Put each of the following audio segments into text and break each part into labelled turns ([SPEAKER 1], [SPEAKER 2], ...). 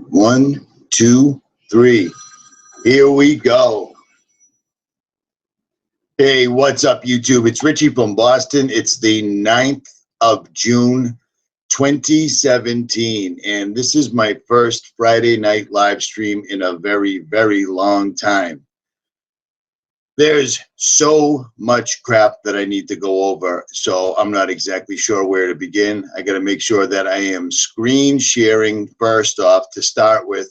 [SPEAKER 1] 1, 2, 3. Here we go. Hey, what's up, YouTube? It's Richie from Boston. It's the 9th of June, 2017, and this is my first Friday night live stream in a very, very long time. There's so much crap that I need to go over, so I'm not exactly sure where to begin. I got to make sure that I am screen sharing first off to start with.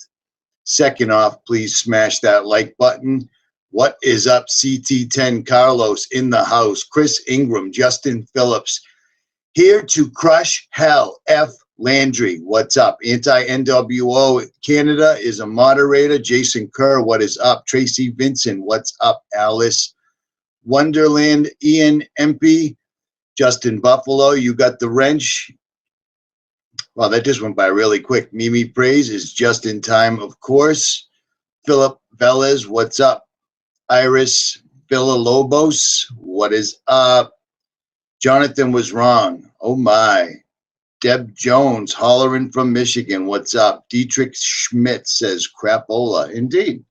[SPEAKER 1] Second off, please smash that like button. What is up, CT10 Carlos in the house, Chris Ingram, Justin Phillips, here to crush hell, F. Landry, what's up? Anti-NWO Canada is a moderator. Jason Kerr, what is up? Tracy Vincent, what's up? Alice Wonderland, Ian Empey, Justin Buffalo, you got the wrench. Well, that just went by really quick. Mimi Praise is just in time, of course. Philip Velez, what's up? Iris Villalobos, what is up? Jonathan was wrong. Oh my. Deb Jones, hollering from Michigan, what's up? Dietrich Schmidt says crapola. Indeed.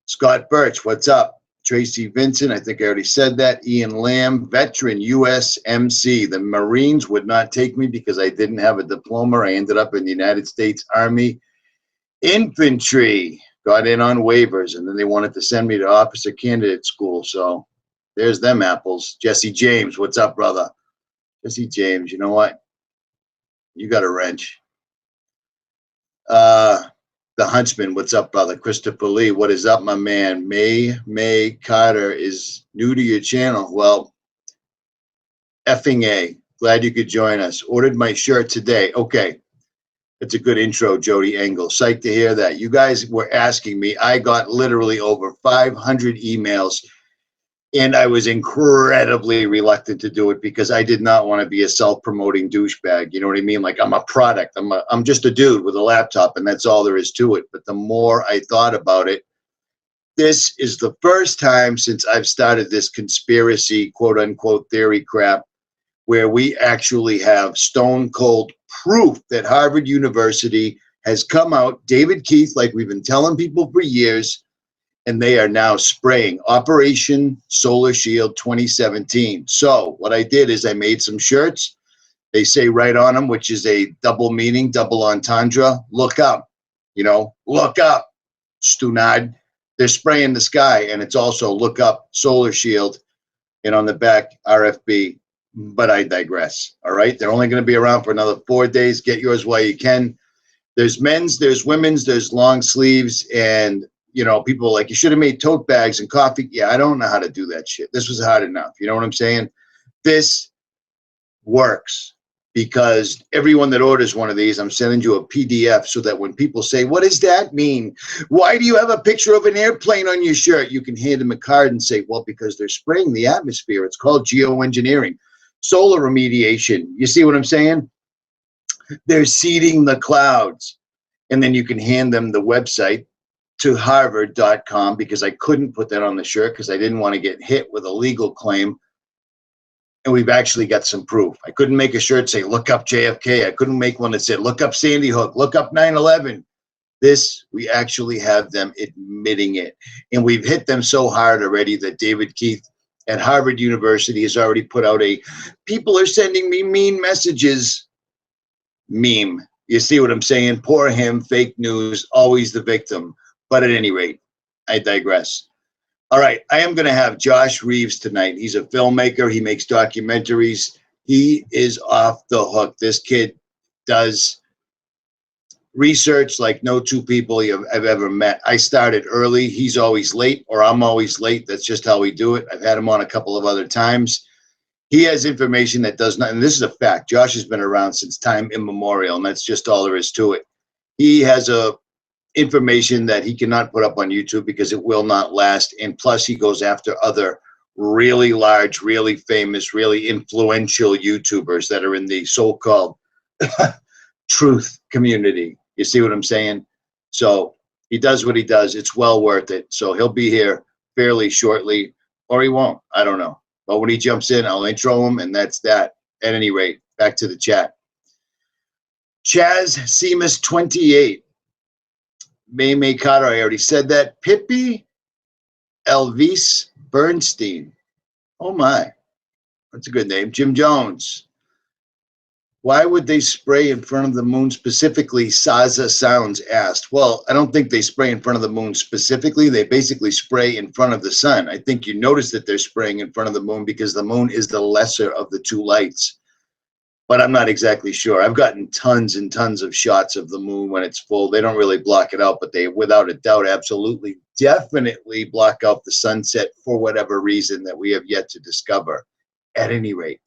[SPEAKER 1] Scott Birch, what's up? Tracy Vincent, I think I already said that. Ian Lamb, veteran USMC. The Marines would not take me because I didn't have a diploma. I ended up in the United States Army Infantry. Got in on waivers, and then they wanted to send me to officer candidate school. So there's them apples. Jesse James, what's up, brother? Jesse James, you know what? You got a wrench. The Huntsman, what's up, brother? Christopher Lee, what is up, my man? May Carter is new to your channel. Well, effing A. Glad you could join us. Ordered my shirt today. Okay. It's a good intro, Jody Engel. Psyched to hear that. You guys were asking me. I got literally over 500 emails, and I was incredibly reluctant to do it because I did not want to be a self-promoting douchebag. You know what I mean? Like, I'm a product. I'm just a dude with a laptop, and that's all there is to it. But the more I thought about it, this is the first time since I've started this conspiracy, quote-unquote, theory crap, where we actually have stone cold proof that Harvard University has come out, David Keith, like we've been telling people for years, and they are now spraying Operation Solar Shield 2017. So what I did is I made some shirts. They say right on them, which is a double meaning, double entendre, look up, look up, Stunad. They're spraying the sky, and it's also look up Solar Shield, and on the back, RFB. But I digress. All right. They're only going to be around for another 4 days. Get yours while you can. There's men's, there's women's, there's long sleeves. And, people are like, you should have made tote bags and coffee. Yeah, I don't know how to do that shit. This was hard enough. You know what I'm saying? This works because everyone that orders one of these, I'm sending you a PDF so that when people say, what does that mean? Why do you have a picture of an airplane on your shirt? You can hand them a card and say, well, because they're spraying the atmosphere. It's called geoengineering. Solar remediation. You see what I'm saying? They're seeding the clouds. And then you can hand them the website to harvard.com because I couldn't put that on the shirt because I didn't want to get hit with a legal claim. And we've actually got some proof. I couldn't make a shirt say, look up JFK. I couldn't make one that said, look up Sandy Hook, look up 9/11. This, we actually have them admitting it. And we've hit them so hard already that David Keith at Harvard University has already put out a people are sending me mean messages meme. You see what I'm saying? Poor him, fake news, always the victim. But at any rate, I digress. All right, I am going to have Josh Reeves tonight. He's a filmmaker. He makes documentaries. He is off the hook. This kid does research like no two people I've ever met. I started early. He's always late, or I'm always late. That's just how we do it. I've had him on a couple of other times. He has information that does not, and this is a fact. Josh has been around since time immemorial, and that's just all there is to it. He has information that he cannot put up on YouTube because it will not last, and plus he goes after other really large, really famous, really influential YouTubers that are in the so-called truth community. You see what I'm saying? So he does what he does. It's well worth it. So he'll be here fairly shortly, or he won't. I don't know. But when he jumps in, I'll intro him, and that's that. At any rate, back to the chat. Chaz Seamus 28. May Carter, I already said that. Pippi Elvis Bernstein. Oh my, that's a good name. Jim Jones. Why would they spray in front of the moon specifically? Saza Sounds asked. Well, I don't think they spray in front of the moon specifically. They basically spray in front of the sun. I think you notice that they're spraying in front of the moon because the moon is the lesser of the two lights. But I'm not exactly sure. I've gotten tons and tons of shots of the moon when it's full. They don't really block it out, but they, without a doubt, absolutely, definitely block out the sunset for whatever reason that we have yet to discover, at any rate.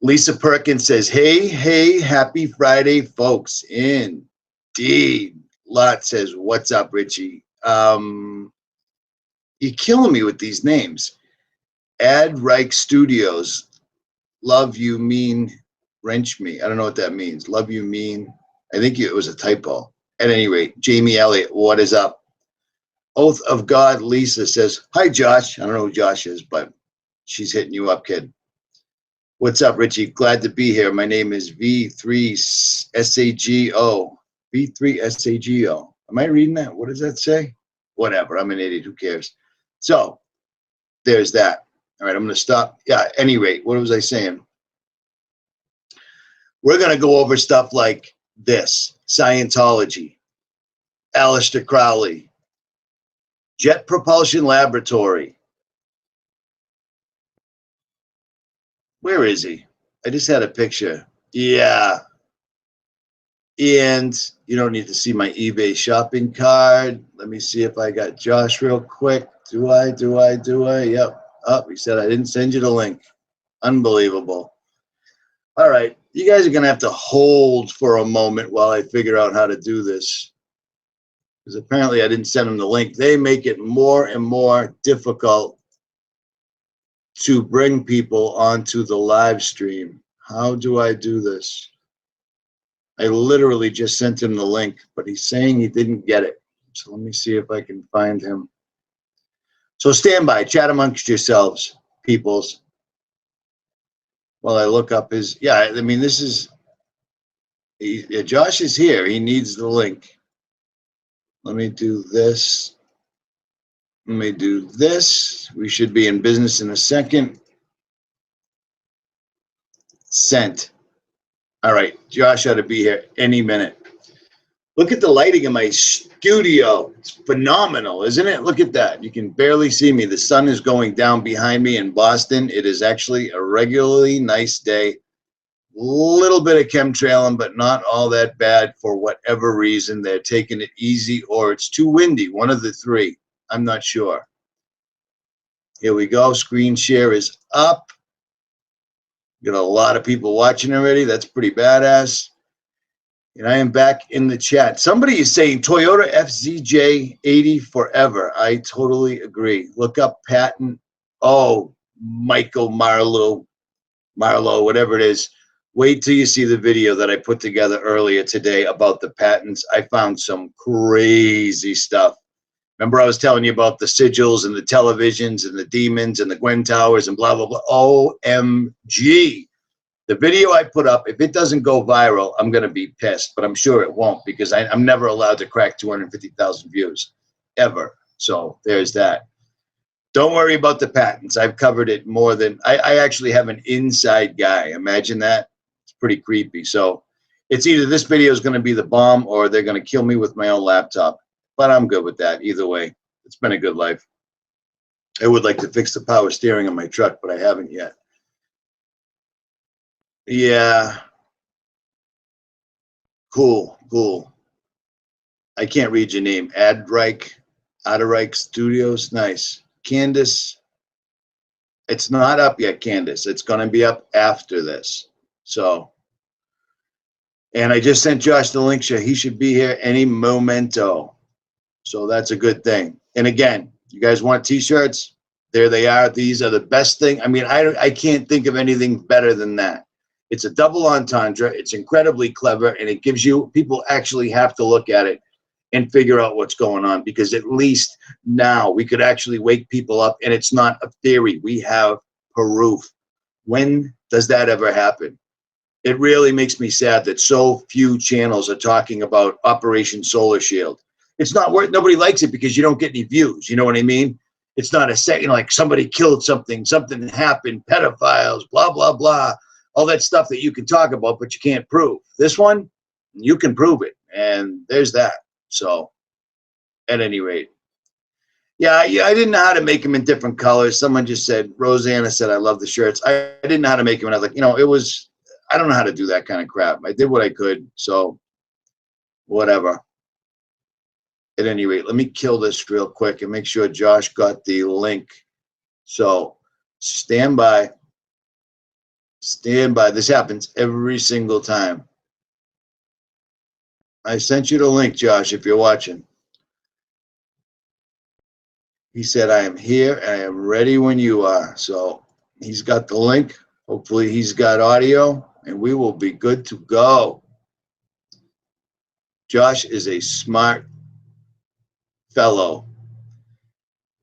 [SPEAKER 1] Lisa Perkins says, hey, happy Friday, folks. Indeed. Lot says, what's up, Richie? You're killing me with these names. Ad Reich Studios. Love you mean wrench me. I don't know what that means. Love you mean. I think it was a typo. At any rate, Jamie Elliott, what is up? Oath of God, Lisa says, hi, Josh. I don't know who Josh is, but she's hitting you up, kid. What's up, Richie? Glad to be here. My name is V3SAGO. V3SAGO. Am I reading that? What does that say? Whatever. I'm an idiot. Who cares? So there's that. All right, I'm going to stop. Yeah, at any rate, what was I saying? We're going to go over stuff like this. Scientology. Aleister Crowley. Jet Propulsion Laboratory. Where is he? I just had a picture. Yeah. And you don't need to see my eBay shopping card. Let me see if I got Josh real quick. Do I? Yep. Oh, he said I didn't send you the link. Unbelievable. All right. You guys are going to have to hold for a moment while I figure out how to do this. Because apparently I didn't send them the link. They make it more and more difficult to bring people onto the live stream. How do I do this? I literally just sent him the link, but he's saying he didn't get it. So let me see if I can find him. So stand by, chat amongst yourselves, peoples. While I look up his, yeah, I mean, this is, Josh is here. He needs the link. Let me do this. Let me do this. We should be in business in a second. Sent. All right, Josh ought to be here any minute. Look at the lighting in my studio. It's phenomenal, isn't it? Look at that. You can barely see me. The sun is going down behind me in Boston. It is actually a regularly nice day. Little bit of chemtrailing, but not all that bad for whatever reason. They're taking it easy or it's too windy. One of the three. I'm not sure. Here we go. Screen share is up. Got a lot of people watching already. That's pretty badass. And I am back in the chat. Somebody is saying Toyota FZJ80 forever. I totally agree. Look up patent. Oh, Michael Marlowe, whatever it is. Wait till you see the video that I put together earlier today about the patents. I found some crazy stuff. Remember I was telling you about the sigils and the televisions and the demons and the Gwen Towers and blah, blah, blah. OMG. The video I put up, if it doesn't go viral, I'm going to be pissed, but I'm sure it won't because I'm never allowed to crack 250,000 views, ever. So there's that. Don't worry about the patents. I've covered it more than, I actually have an inside guy. Imagine that. It's pretty creepy. So it's either this video is going to be the bomb or they're going to kill me with my own laptop. But I'm good with that either way. It's been a good life. I would like to fix the power steering on my truck, but I haven't yet. Yeah. Cool. I can't read your name. Adreich Studios. Nice. Candace. It's not up yet, Candace. It's going to be up after this. So, and I just sent Josh the link. He should be here any momento. So that's a good thing. And again, you guys want t-shirts? There they are. These are the best thing. I mean, I can't think of anything better than that. It's a double entendre. It's incredibly clever, and it gives you, people actually have to look at it and figure out what's going on, because at least now we could actually wake people up, and it's not a theory. We have proof. When does that ever happen? It really makes me sad that so few channels are talking about Operation Solar Shield. It's not worth, nobody likes it because you don't get any views. You know what I mean? It's not a second, like somebody killed something, something happened, pedophiles, blah, blah, blah, all that stuff that you can talk about, but you can't prove. This one, you can prove it. And there's that. So at any rate, yeah, I didn't know how to make them in different colors. Someone just said, Rosanna said, I love the shirts. I didn't know how to make them. And I was like, it was, I don't know how to do that kind of crap. I did what I could. So whatever. At any rate, let me kill this real quick and make sure Josh got the link. So stand by. Stand by. This happens every single time. I sent you the link, Josh, if you're watching. He said, I am here. I am ready when you are. So he's got the link. Hopefully he's got audio, and we will be good to go. Josh is a smart fellow.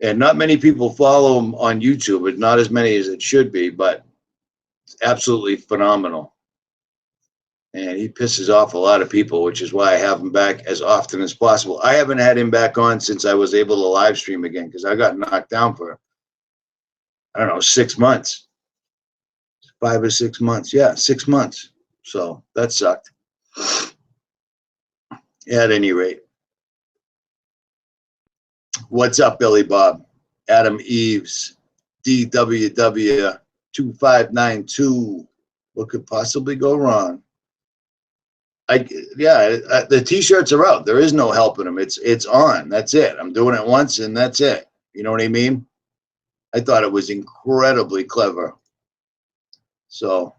[SPEAKER 1] And not many people follow him on YouTube, but not as many as it should be, but it's absolutely phenomenal. And he pisses off a lot of people, which is why I have him back as often as possible. I haven't had him back on since I was able to live stream again because I got knocked down for, I don't know, 6 months. 5 or 6 months. Yeah, 6 months. So that sucked. At any rate. What's up, Billy Bob? Adam Eves, DWW2592. What could possibly go wrong? The t-shirts are out. There is no helping them. It's on. That's it. I'm doing it once and that's it. You know what I mean? I thought it was incredibly clever. So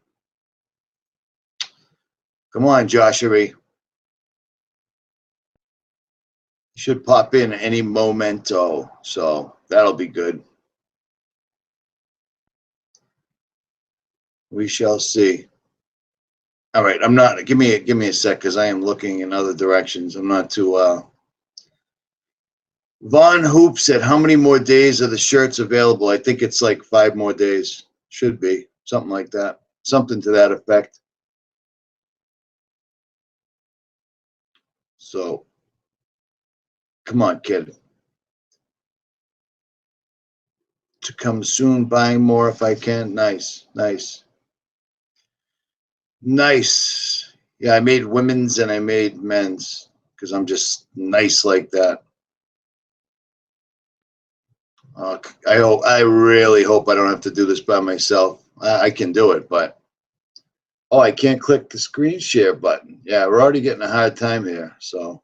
[SPEAKER 1] come on, Joshua. Should pop in any momento. So that'll be good. We shall see. All right, I'm not. Give me a sec because I am looking in other directions. I'm not too. Von Hoop said, "How many more days are the shirts available?" I think it's like 5 more days. Should be something like that. Something to that effect. So, come on, kid. To come soon, buying more if I can. Nice, nice, nice. Yeah, I made women's and I made men's because I'm just nice like that. I really hope I don't have to do this by myself. I can do it, but I can't click the screen share button. Yeah, we're already getting a hard time here. So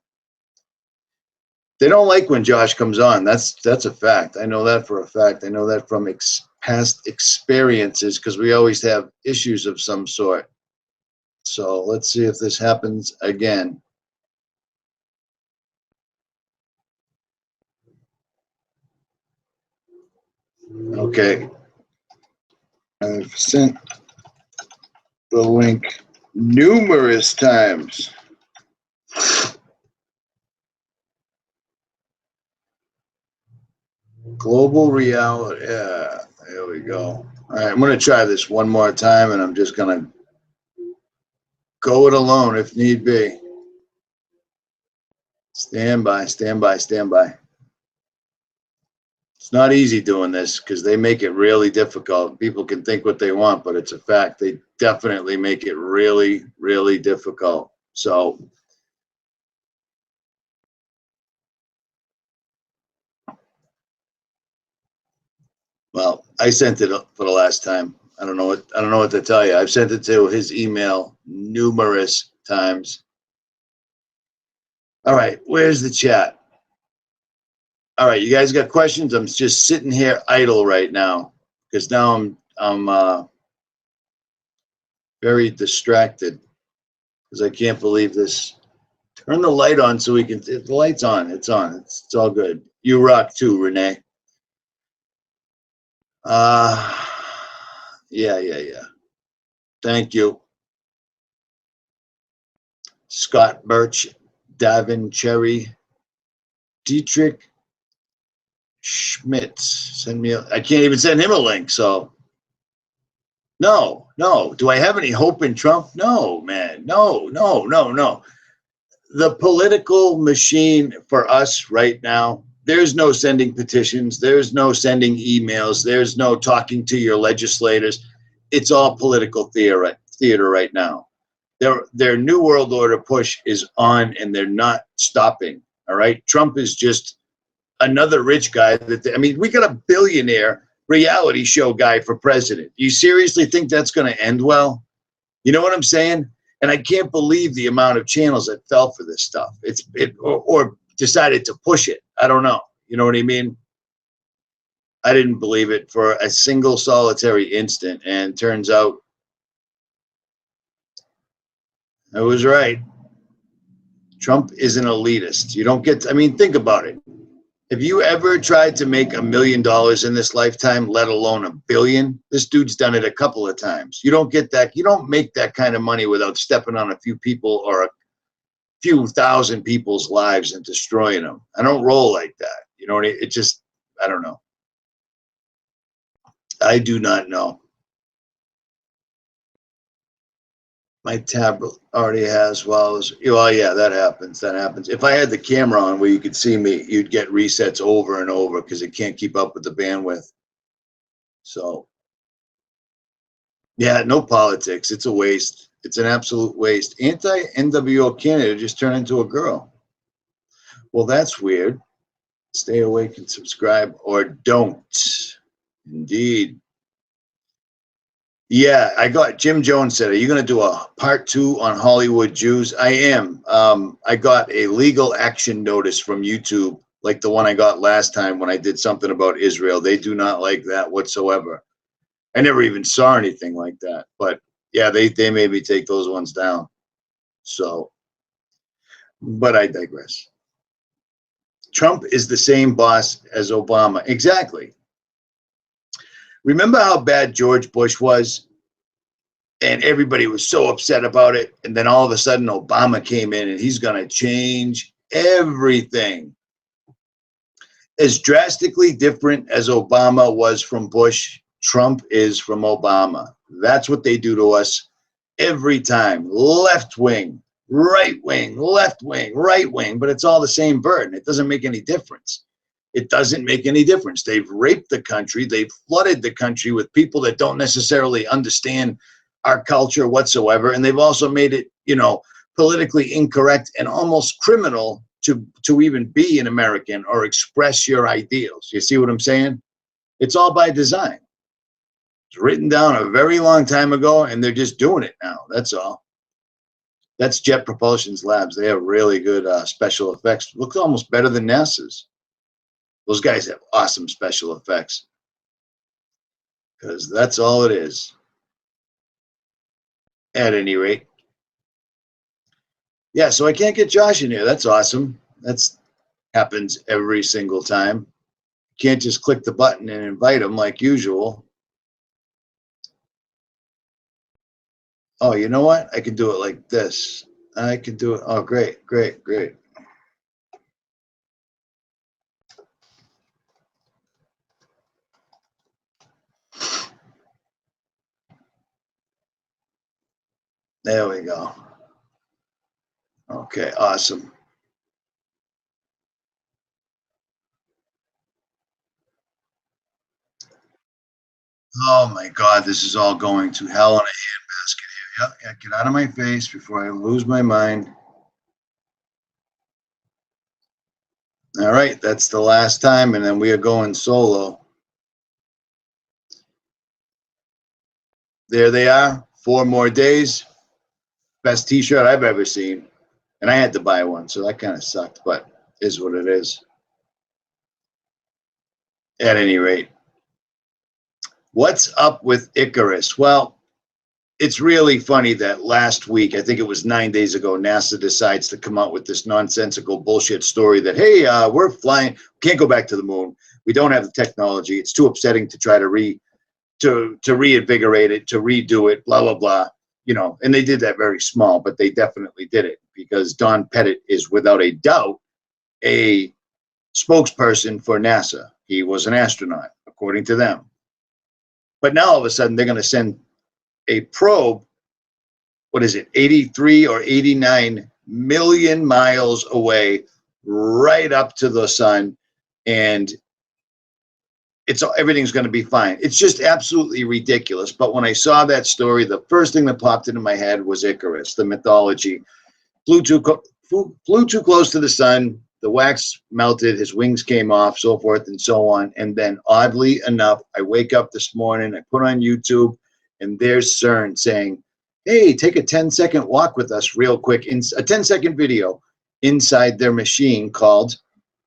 [SPEAKER 1] they don't like when Josh comes on. That's a fact. I know that for a fact. I know that from past experiences because we always have issues of some sort. So let's see if this happens again. Okay. I've sent the link numerous times. Global reality. Yeah, there we go. All right, I'm going to try this one more time, and I'm just going to go it alone if need be. Stand by, stand by, stand by. It's not easy doing this because they make it really difficult. People can think what they want, but it's a fact. They definitely make it really, really difficult. So well, I sent it for the last time. I don't know what to tell you. I've sent it to his email numerous times. All right, where's the chat? All right, you guys got questions? I'm just sitting here idle right now because now I'm very distracted because I can't believe this. Turn the light on so we can. The light's on. It's on. It's all good. You rock too, Renee. Yeah. Thank you. Scott Birch, Davin Cherry, Dietrich Schmitz. Send me. I can't even send him a link. So no, No. Do I have any hope in Trump? No, man. No, no, no, no. The political machine for us right now, there's no sending petitions, there's no sending emails, there's no talking to your legislators. It's all political theater right now. Their new world order push is on, and they're not stopping. All right, Trump is just another rich guy I mean, we got a billionaire reality show guy for president. You seriously think that's going to end well? You know what I'm saying? And I can't believe the amount of channels that fell for this stuff. Or decided to push it. I don't know. You know what I mean? I didn't believe it for a single solitary instant, and turns out I was right. Trump is an elitist. You don't get, I mean, think about it. Have you ever tried to make $1 million in this lifetime, let alone $1 billion? This dude's done it a couple of times. You don't get that. You don't make that kind of money without stepping on a few people or a few thousand people's lives and destroying them. I don't roll like that. You know, it just, I don't know. I do not know. My tablet already has well, yeah, that happens. If I had the camera on where you could see me, you'd get resets over and over because it can't keep up with the bandwidth. So yeah, no politics. It's a waste. It's an absolute waste. Anti-NWO candidate just turned into a girl. Well, that's weird. Stay awake and subscribe, or don't. Indeed. Yeah, I got Jim Jones said, are you going to do a part 2 on Hollywood Jews? I am. I got a legal action notice from YouTube, like the one I got last time when I did something about Israel. They do not like that whatsoever. I never even saw anything like that. But yeah, they made me take those ones down. So, but I digress. Trump is the same boss as Obama. Exactly. Remember how bad George Bush was? And everybody was so upset about it. And then all of a sudden, Obama came in and he's going to change everything. As drastically different as Obama was from Bush, Trump is from Obama. That's what they do to us every time. Left wing, right wing, left wing, right wing. But it's all the same burden. It doesn't make any difference. It doesn't make any difference. They've raped the country. They've flooded the country with people that don't necessarily understand our culture whatsoever. And they've also made it, politically incorrect and almost criminal to even be an American or express your ideals. You see what I'm saying? It's all by design. It's written down a very long time ago, and they're just doing it now. That's all. That's Jet Propulsion's labs. They have really good special effects. Looks almost better than NASA's. Those guys have awesome special effects, because that's all it is. At any rate. Yeah, so I can't get Josh in here. That's awesome. That's happens every single time. Can't just click the button and invite him like usual. Oh, you know what? I can do it like this. I can do it. Oh, great, great, great. There we go. Okay, awesome. Oh my God, this is all going to hell in a handbasket here. Yep, yeah, get out of my face before I lose my mind. All right, that's the last time, and then we are going solo. There they are, 4 more days. Best t-shirt I've ever seen. And I had to buy one, so that kind of sucked, but is what it is. At any rate, what's up with Icarus? Well, it's really funny that last week, I think it was 9 days ago, NASA decides to come out with this nonsensical bullshit story that, hey, we're flying, can't go back to the moon. We don't have the technology. It's too upsetting to try to reinvigorate it, to redo it, blah, blah, blah. And they did that very small, but they definitely did it, because Don Pettit is without a doubt a spokesperson for NASA. He was an astronaut, according to them. But now all of a sudden they're going to send a probe, what is it, 83 or 89 million miles away, right up to the sun, and everything's going to be fine. It's just absolutely ridiculous. But when I saw that story, the first thing that popped into my head was Icarus, the mythology. Flew too close to the sun. The wax melted, his wings came off, so forth and so on. And then, oddly enough, I wake up this morning, I put on YouTube, and there's CERN saying, hey, take a 10-second walk with us real quick, in a 10-second video inside their machine called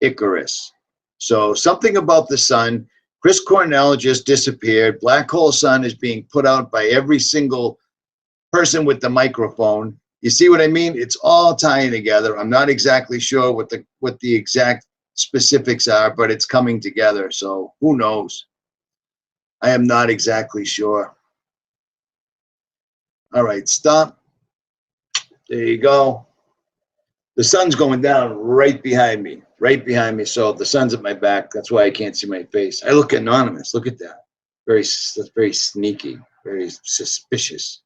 [SPEAKER 1] Icarus. So something about the sun. Chris Cornell just disappeared. Black hole sun is being put out by every single person with the microphone. You see what I mean? It's all tying together. I'm not exactly sure what the exact specifics are, but it's coming together. So who knows? I am not exactly sure. All right, stop. There you go. The sun's going down right behind me, So the sun's at my back. That's why I can't see my face. I look anonymous. Look at that. That's very sneaky, very suspicious.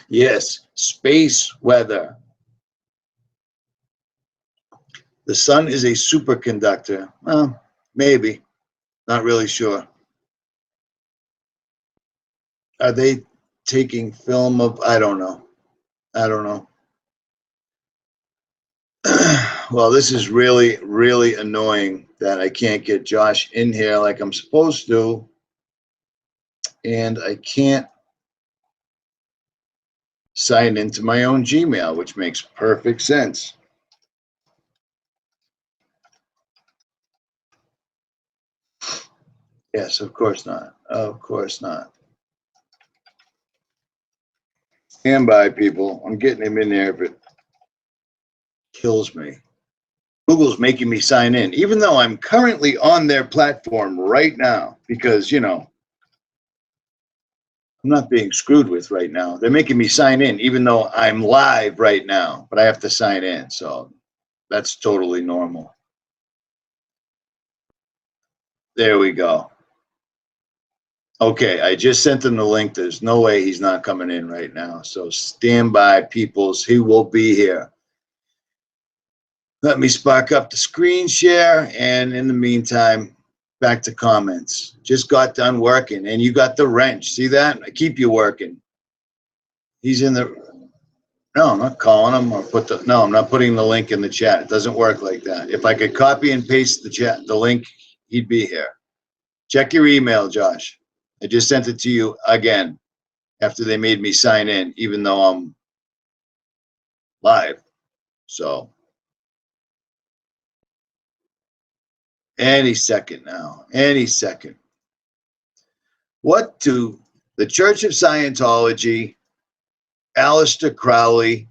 [SPEAKER 1] Yes, space weather. The sun is a superconductor. Well, maybe. Not really sure. Are they taking film of? I don't know. Well, this is really, really annoying that I can't get Josh in here like I'm supposed to. And I can't sign into my own Gmail, which makes perfect sense. Yes, of course not. Of course not. Stand by, people. I'm getting him in there, but kills me. Google's making me sign in, even though I'm currently on their platform right now, because, you know, I'm not being screwed with right now. They're making me sign in, even though I'm live right now, but I have to sign in. So that's totally normal. There we go. Okay, I just sent him the link. There's no way he's not coming in right now. So stand by, peoples. He will be here. Let me spark up the screen share. And in the meantime, back to comments. Just got done working. And you got the wrench. See that? I keep you working. He's in the... No, I'm not calling him or I'm not putting the link in the chat. It doesn't work like that. If I could copy and paste the link, he'd be here. Check your email, Josh. I just sent it to you again after they made me sign in, even though I'm live. So any second now, any second. What do the Church of Scientology, Aleister Crowley,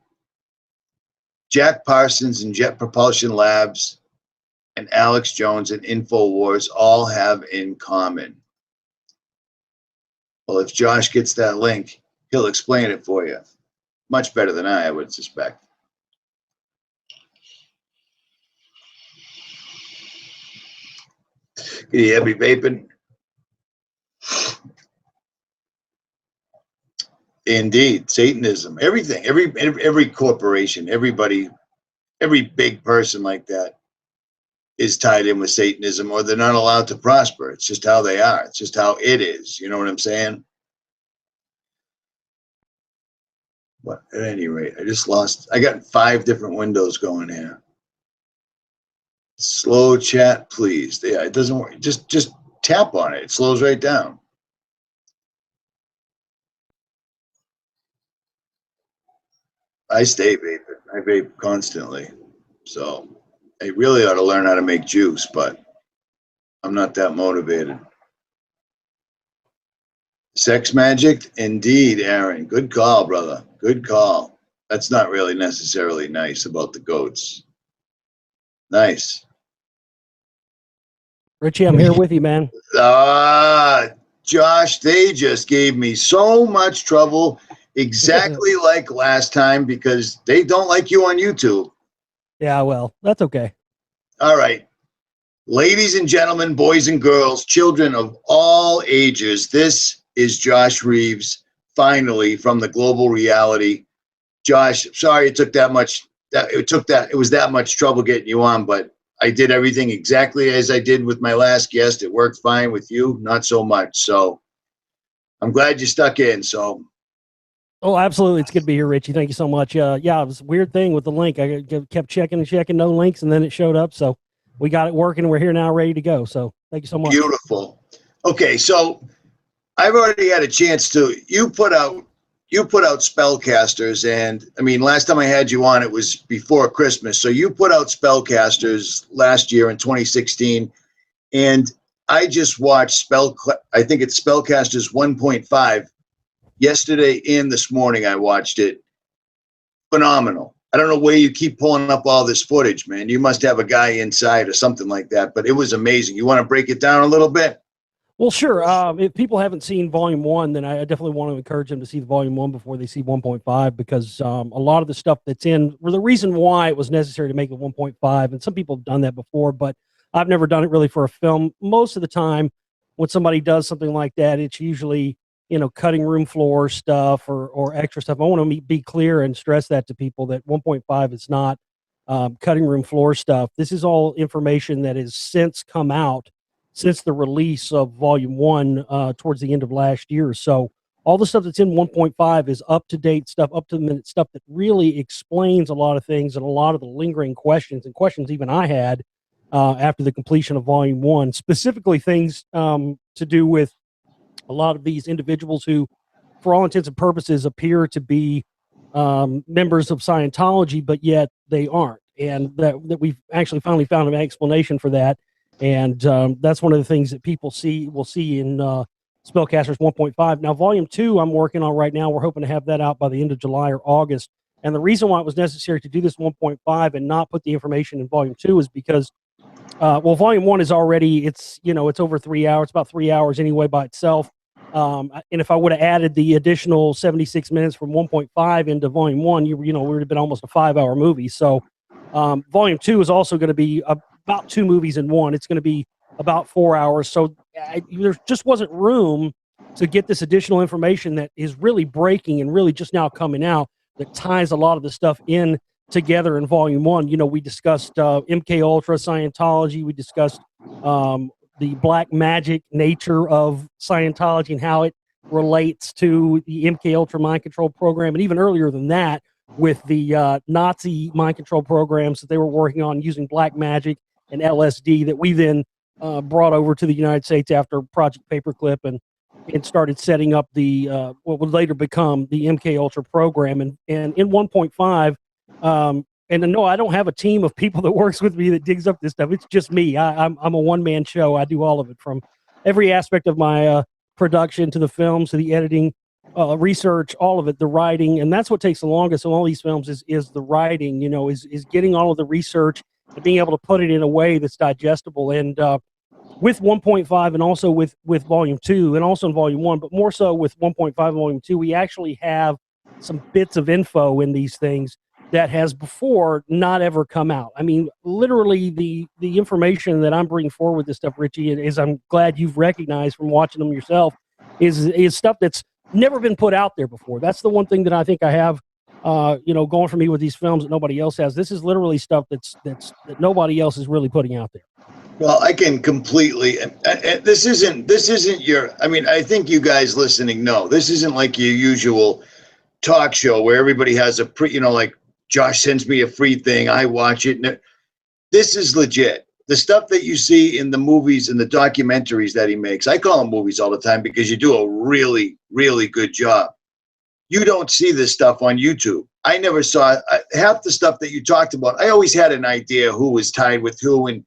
[SPEAKER 1] Jack Parsons and Jet Propulsion Labs, and Alex Jones and InfoWars all have in common? Well, if Josh gets that link, he'll explain it for you. Much better than I would suspect. Can you hear me vaping? Indeed, Satanism, everything, every corporation, everybody, every big person like that is tied in with Satanism, or they're not allowed to prosper. It's just how they are. It's just how it is. You know what I'm saying? But at any rate, I got 5 different windows going here. Slow chat, please. Yeah, it doesn't work. Just tap on it. It slows right down. I stay vaping. I vape constantly. So I really ought to learn how to make juice, but I'm not that motivated. Sex magic? Indeed, Aaron. Good call, brother. Good call. That's not really necessarily nice about the goats. Nice.
[SPEAKER 2] Richie, I'm here with you, man.
[SPEAKER 1] Josh, they just gave me so much trouble, exactly like last time, because they don't like you on YouTube.
[SPEAKER 2] Yeah, well, that's okay.
[SPEAKER 1] All right. Ladies and gentlemen, boys and girls, children of all ages, this is Josh Reeves, finally from the Global Reality. Josh, sorry it took that much. It was that much trouble getting you on, but I did everything exactly as I did with my last guest. It worked fine with you, not so much. So I'm glad you stuck in. So.
[SPEAKER 2] Oh, absolutely. It's good to be here, Richie. Thank you so much. Yeah, it was a weird thing with the link. I kept checking and checking, no links, and then it showed up. So we got it working. We're here now, ready to go. So thank you so much.
[SPEAKER 1] Beautiful. Okay, so I've already had a chance to. You put out Spellcasters, and I mean, last time I had you on, it was before Christmas. So you put out Spellcasters last year in 2016, and I just watched I think it's Spellcasters 1.5 yesterday and this morning. I watched it. Phenomenal. I don't know where you keep pulling up all this footage, man. You must have a guy inside or something like that, but it was amazing. You want to break it down a little bit?
[SPEAKER 2] Well, sure. If people haven't seen Volume 1, then I definitely want to encourage them to see the Volume 1 before they see 1.5, because a lot of the stuff that's in, the reason why it was necessary to make it 1.5, and some people have done that before, but I've never done it really for a film. Most of the time, when somebody does something like that, it's usually, cutting room floor stuff or extra stuff. I want to be clear and stress that to people that 1.5 is not cutting room floor stuff. This is all information that has since come out since the release of Volume 1 towards the end of last year. So all the stuff that's in 1.5 is up-to-date stuff, up-to-the-minute stuff that really explains a lot of things and a lot of the lingering questions, and questions even I had after the completion of Volume 1, specifically things to do with a lot of these individuals who, for all intents and purposes, appear to be members of Scientology, but yet they aren't. And that we've actually finally found an explanation for that. And that's one of the things that people will see in Spellcasters 1.5. Now, Volume 2 I'm working on right now. We're hoping to have that out by the end of July or August. And the reason why it was necessary to do this 1.5 and not put the information in Volume 2 is because Volume 1 is already, it's over 3 hours, about 3 hours anyway by itself. And if I would have added the additional 76 minutes from 1.5 into Volume 1, we would have been almost a 5-hour movie. So Volume 2 is also going to be about 2 movies in one. It's going to be about 4 hours. So there just wasn't room to get this additional information that is really breaking and really just now coming out, that ties a lot of the stuff in together in Volume 1. We discussed MK Ultra, Scientology. We discussed the black magic nature of Scientology and how it relates to the MK Ultra mind control program, and even earlier than that, with the Nazi mind control programs that they were working on using black magic and LSD, that we then brought over to the United States after Project Paperclip, and started setting up the what would later become the MK Ultra program. And in 1.5, and no, I don't have a team of people that works with me that digs up this stuff. It's just me. I'm a one-man show. I do all of it, from every aspect of my production to the films to the editing, research, all of it, the writing. And that's what takes the longest on all these films is the writing, is getting all of the research and being able to put it in a way that's digestible. And with 1.5 and also with Volume 2 and also in Volume 1, but more so with 1.5 and Volume 2, we actually have some bits of info in these things that has before not ever come out. I mean, literally the information that I'm bringing forward with this stuff, Richie, is, I'm glad you've recognized from watching them yourself, is stuff that's never been put out there before. That's the one thing that I think I have, going for me with these films that nobody else has. This is literally stuff that nobody else is really putting out there.
[SPEAKER 1] Well, I can completely. This isn't your. I mean, I think you guys listening know this isn't like your usual talk show where everybody has a like Josh sends me a free thing, I watch it. This is legit. The stuff that you see in the movies and the documentaries that he makes, I call them movies all the time because you do a really, really good job. You don't see this stuff on YouTube. I never saw half the stuff that you talked about. I always had an idea who was tied with who and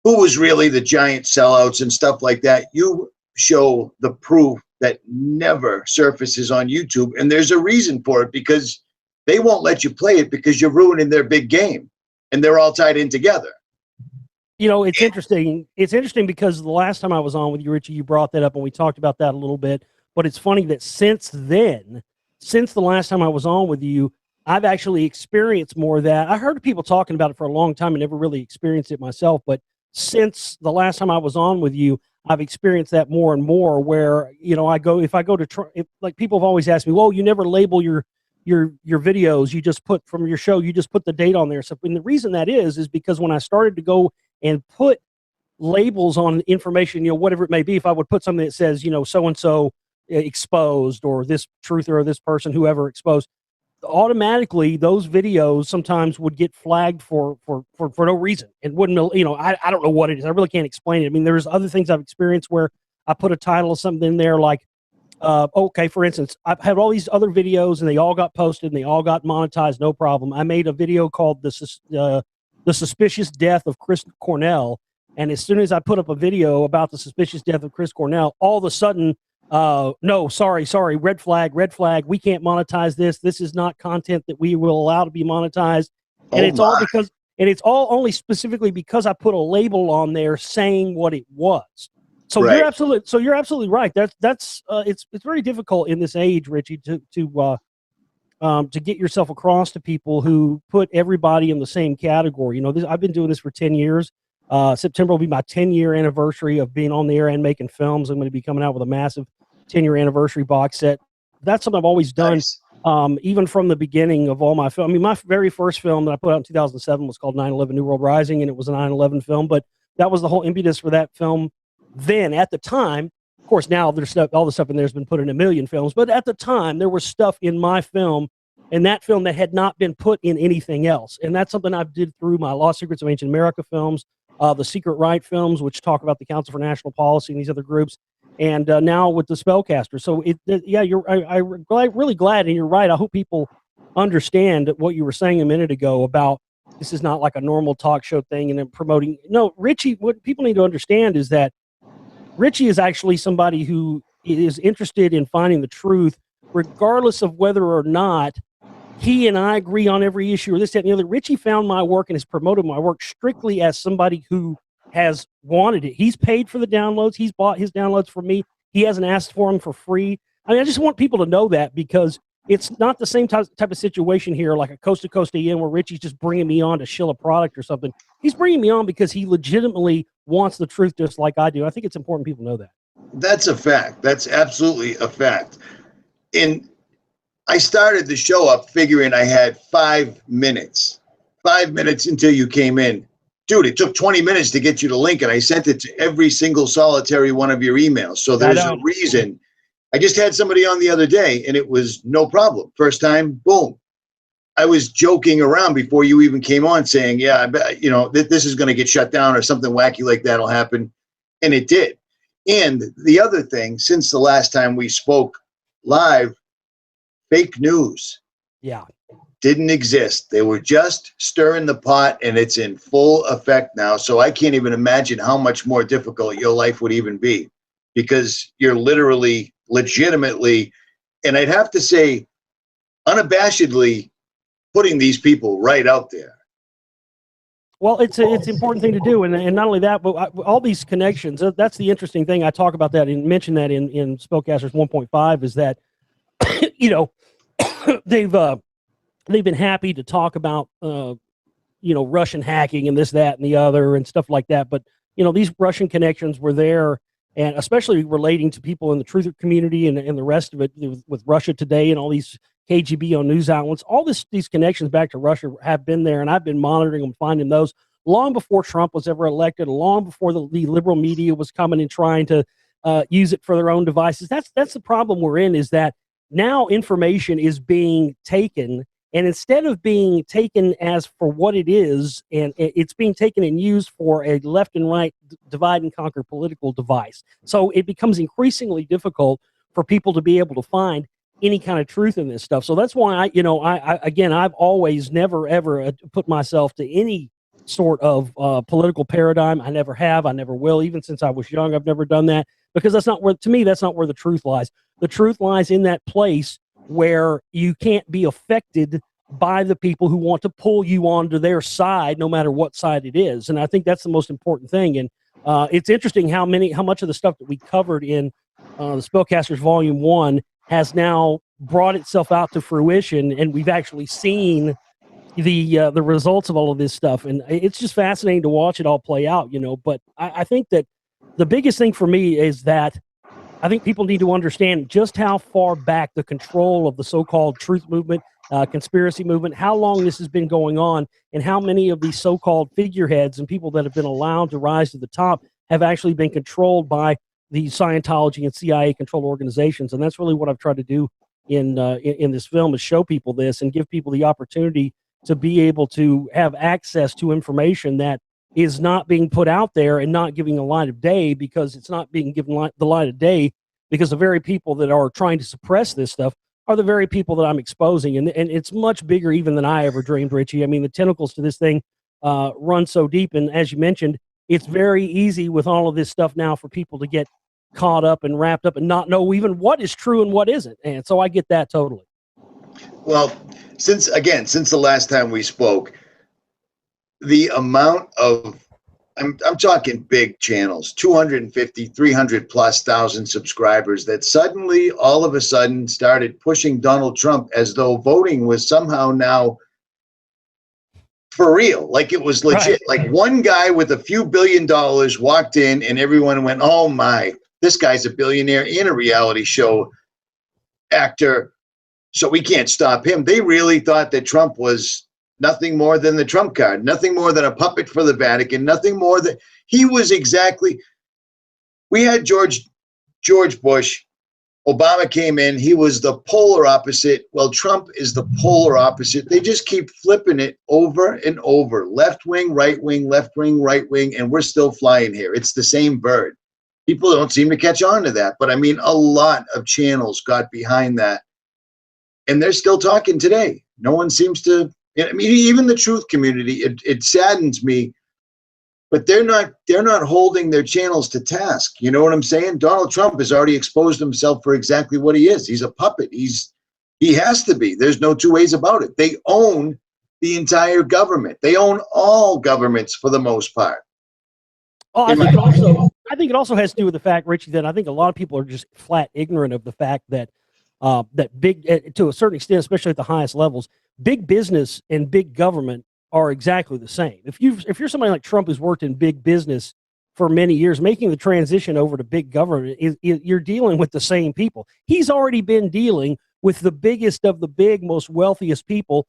[SPEAKER 1] who was really the giant sellouts and stuff like that. You show the proof that never surfaces on YouTube, and there's a reason for it, because they won't let you play it because you're ruining their big game, and they're all tied in together.
[SPEAKER 2] It's interesting. It's interesting because the last time I was on with you, Richie, you brought that up and we talked about that a little bit. But it's funny that since then, since the last time I was on with you, I've actually experienced more of that. I heard people talking about it for a long time and never really experienced it myself. But since the last time I was on with you, I've experienced that more and more where, if I go to like people have always asked me, well, you never label your videos. You just put from your show, you just put the date on there. So, and the reason that is because when I started to go and put labels on information, whatever it may be, if I would put something that says, so-and-so exposed, or this truther, or this person, whoever exposed, automatically those videos sometimes would get flagged for no reason, and wouldn't, I don't know what it is. I really can't explain it. I mean, there's other things I've experienced where I put a title of something in there, like, okay, for instance, I've had all these other videos and they all got posted and they all got monetized, no problem. I made a video called the suspicious death of Chris Cornell, and as soon as I put up a video about the suspicious death of Chris Cornell, all of a sudden, no, sorry, red flag, we can't monetize this. This is not content that we will allow to be monetized. And it's all only specifically because I put a label on there saying what it was. So right. You're absolutely right. That's it's very difficult in this age, Richie, to get yourself across to people who put everybody in the same category. I've been doing this for 10 years. September will be my 10-year anniversary of being on the air and making films. I'm going to be coming out with a massive 10-year anniversary box set. That's something I've always done, nice. Even from the beginning of all my film. I mean, my very first film that I put out in 2007 was called 9/11 New World Rising, and it was a 9/11 film, but that was the whole impetus for that film. Then at the time, of course, now there's all the stuff in there has been put in a million films, but at the time there was stuff in my film and that film that had not been put in anything else. And that's something I did through my Lost Secrets of Ancient America films, the Secret Right films, which talk about the Council for National Policy and these other groups, and now with the Spellcaster. So I'm really glad, and you're right. I hope people understand what you were saying a minute ago about this is not like a normal talk show thing and then promoting. No, Richie, what people need to understand is that Richie is actually somebody who is interested in finding the truth, regardless of whether or not he and I agree on every issue or this, that, and the other. Richie found my work and has promoted my work strictly as somebody who has wanted it. He's paid for the downloads. He's bought his downloads from me. He hasn't asked for them for free. I mean, I just want people to know that, because it's not the same type of situation here, like a Coast to Coast AM where Richie's just bringing me on to shill a product or something. He's bringing me on because he legitimately wants the truth just like I do. I think it's important people know that.
[SPEAKER 1] That's a fact. That's absolutely a fact. And I started the show up figuring I had 5 minutes. 5 minutes until you came in. Dude, it took 20 minutes to get you the link, and I sent it to every single solitary one of your emails. So there's a reason. I just had somebody on the other day, and it was no problem. First time, boom. I was joking around before you even came on saying, yeah, I bet, this is going to get shut down or something wacky like that will happen. And it did. And the other thing, since the last time we spoke live, fake news.
[SPEAKER 2] Yeah.
[SPEAKER 1] Didn't exist. They were just stirring the pot, and it's in full effect now. So I can't even imagine how much more difficult your life would even be, because you're literally, legitimately, and I'd have to say unabashedly, putting these people right out there.
[SPEAKER 2] Well, it's an important thing to do, and not only that, but all these connections. That's the interesting thing. I talk about that and mention that in Spellcasters 1.5 is that they've been happy to talk about Russian hacking and this, that, and the other and stuff like that. But these Russian connections were there, and especially relating to people in the truther community and the rest of it with Russia Today and all these KGB on news outlets. All these connections back to Russia have been there, and I've been monitoring them, finding those long before Trump was ever elected, long before the liberal media was coming and trying to use it for their own devices. That's the problem we're in, is that now information is being taken, and instead of being taken as for what it is, and it's being taken and used for a left and right divide and conquer political device. So it becomes increasingly difficult for people to be able to find any kind of truth in this stuff. So that's why I've always never ever put myself to any sort of political paradigm. I never have. I never will. Even since I was young, I've never done that, because that's not where the truth lies. The truth lies in that place where you can't be affected by the people who want to pull you onto their side, no matter what side it is. And I think that's the most important thing. And it's interesting how much of the stuff that we covered in the Spellcasters Volume 1 has now brought itself out to fruition, and we've actually seen the results of all of this stuff, and it's just fascinating to watch it all play out, But I think that the biggest thing for me is that I think people need to understand just how far back the control of the so-called truth movement, conspiracy movement, how long this has been going on, and how many of these so-called figureheads and people that have been allowed to rise to the top have actually been controlled by the Scientology and CIA controlled organizations. And that's really what I've tried to do in this film, is show people this and give people the opportunity to be able to have access to information that is not being put out there and not giving a light of day, because it's not being given the light of day because the very people that are trying to suppress this stuff are the very people that I'm exposing. And it's much bigger even than I ever dreamed, Richie. I mean, the tentacles to this thing run so deep. And as you mentioned, it's very easy with all of this stuff now for people to get caught up and wrapped up and not know even what is true and what isn't. And so I get that totally.
[SPEAKER 1] Well, since the last time we spoke, the amount of, I'm talking big channels, 250, 300 plus thousand subscribers that suddenly, all of a sudden, started pushing Donald Trump as though voting was somehow now for real, like it was legit. Right. Like one guy with a few $1 billion walked in and everyone went, oh my, this guy's a billionaire and a reality show actor, so we can't stop him. They really thought that Trump was nothing more than the Trump card, nothing more than a puppet for the Vatican, nothing more than he was exactly. We had George Bush, Obama came in, he was the polar opposite. Well, Trump is the polar opposite. They just keep flipping it over and over, left wing, right wing, and we're still flying here. It's the same bird. People don't seem to catch on to that, but I mean, a lot of channels got behind that, and they're still talking today. No one seems to. I mean, even the truth community, it saddens me, but they're not holding their channels to task. You know what I'm saying? Donald Trump has already exposed himself for exactly what he is. He's a puppet. He has to be. There's no two ways about it. They own the entire government. They own all governments for the most part.
[SPEAKER 2] Oh, I think it also has to do with the fact, Richie, that I think a lot of people are just flat ignorant of the fact that that big, to a certain extent, especially at the highest levels, big business and big government are exactly the same. If you're somebody like Trump who's worked in big business for many years, making the transition over to big government, you're dealing with the same people. He's already been dealing with the biggest of the big, most wealthiest people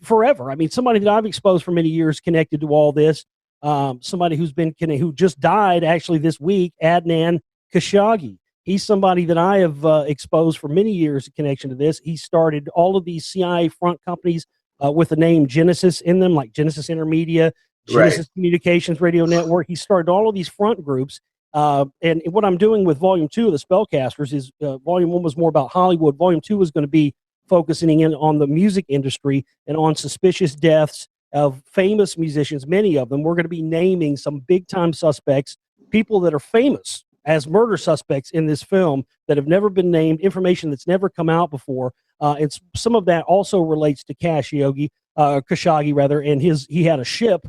[SPEAKER 2] forever. I mean, somebody that I've exposed for many years connected to all this. Somebody who just died actually this week, Adnan Khashoggi. He's somebody that I have exposed for many years in connection to this. He started all of these CIA front companies with the name Genesis in them, like Genesis Intermedia, Genesis Communications Radio Network. He started all of these front groups. And what I'm doing with Volume 2 of the Spellcasters is Volume 1 was more about Hollywood. Volume 2 is going to be focusing in on the music industry and on suspicious deaths of famous musicians, many of them. We're going to be naming some big-time suspects, people that are famous as murder suspects in this film that have never been named, information that's never come out before. And some of that also relates to Khashoggi, and he had a ship,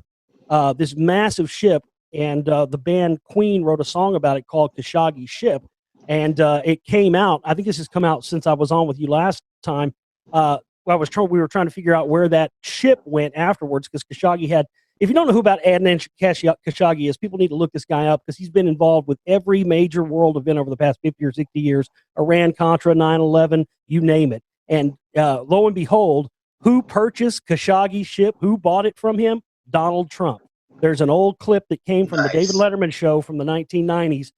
[SPEAKER 2] this massive ship, and the band Queen wrote a song about it called Khashoggi Ship, and it came out. I think this has come out since I was on with you last time. We were trying to figure out where that ship went afterwards, because Khashoggi had. If you don't know who about Adnan Khashoggi is, people need to look this guy up, because he's been involved with every major world event over the past 50 or 60 years, Iran, Contra, 9/11, you name it. And lo and behold, who purchased Khashoggi's ship? Who bought it from him? Donald Trump. There's an old clip that came from the David Letterman show from the 1990s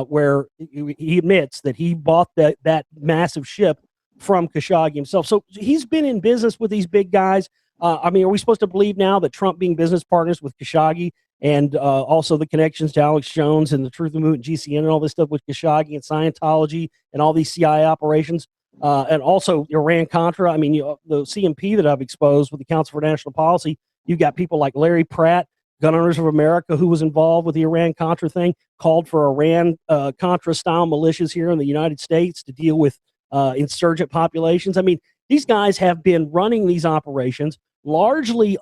[SPEAKER 2] where he admits that he bought that massive ship from Khashoggi himself. So he's been in business with these big guys. I mean, are we supposed to believe now that Trump being business partners with Khashoggi and also the connections to Alex Jones and the Truth Movement, GCN, and all this stuff with Khashoggi and Scientology and all these CIA operations, and also Iran Contra? I mean, the CMP that I've exposed with the Council for National Policy, you got people like Larry Pratt, Gun Owners of America, who was involved with the Iran Contra thing, called for Iran Contra style militias here in the United States to deal with insurgent populations. I mean, these guys have been running these operations largely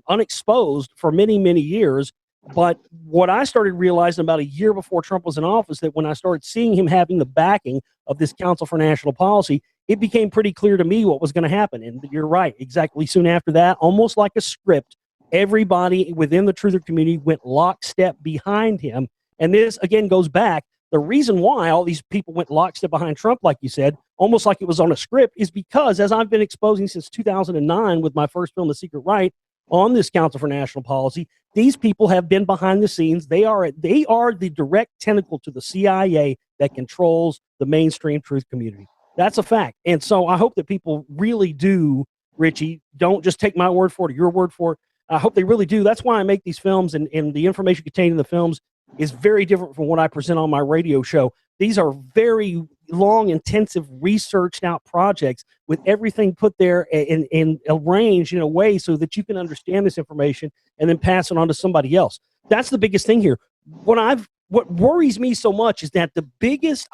[SPEAKER 2] unexposed for many, many years. But what I started realizing about a year before Trump was in office, that when I started seeing him having the backing of this Council for National Policy, it became pretty clear to me what was going to happen. And you're right, exactly soon after that, almost like a script, everybody within the truther community went lockstep behind him. And this, again, goes back. The reason why all these people went lockstep behind Trump, like you said, almost like it was on a script, is because, as I've been exposing since 2009 with my first film, The Secret Right, on this Council for National Policy, these people have been behind the scenes. They are the direct tentacle to the CIA that controls the mainstream truth community. That's a fact. And so I hope that people really do, Richie, don't just take my word for it or your word for it. I hope they really do. That's why I make these films, and the information contained in the films is very different from what I present on my radio show. These are very long, intensive, researched out projects with everything put there and arranged in a way so that you can understand this information and then pass it on to somebody else. That's the biggest thing here. What worries me so much is that the biggest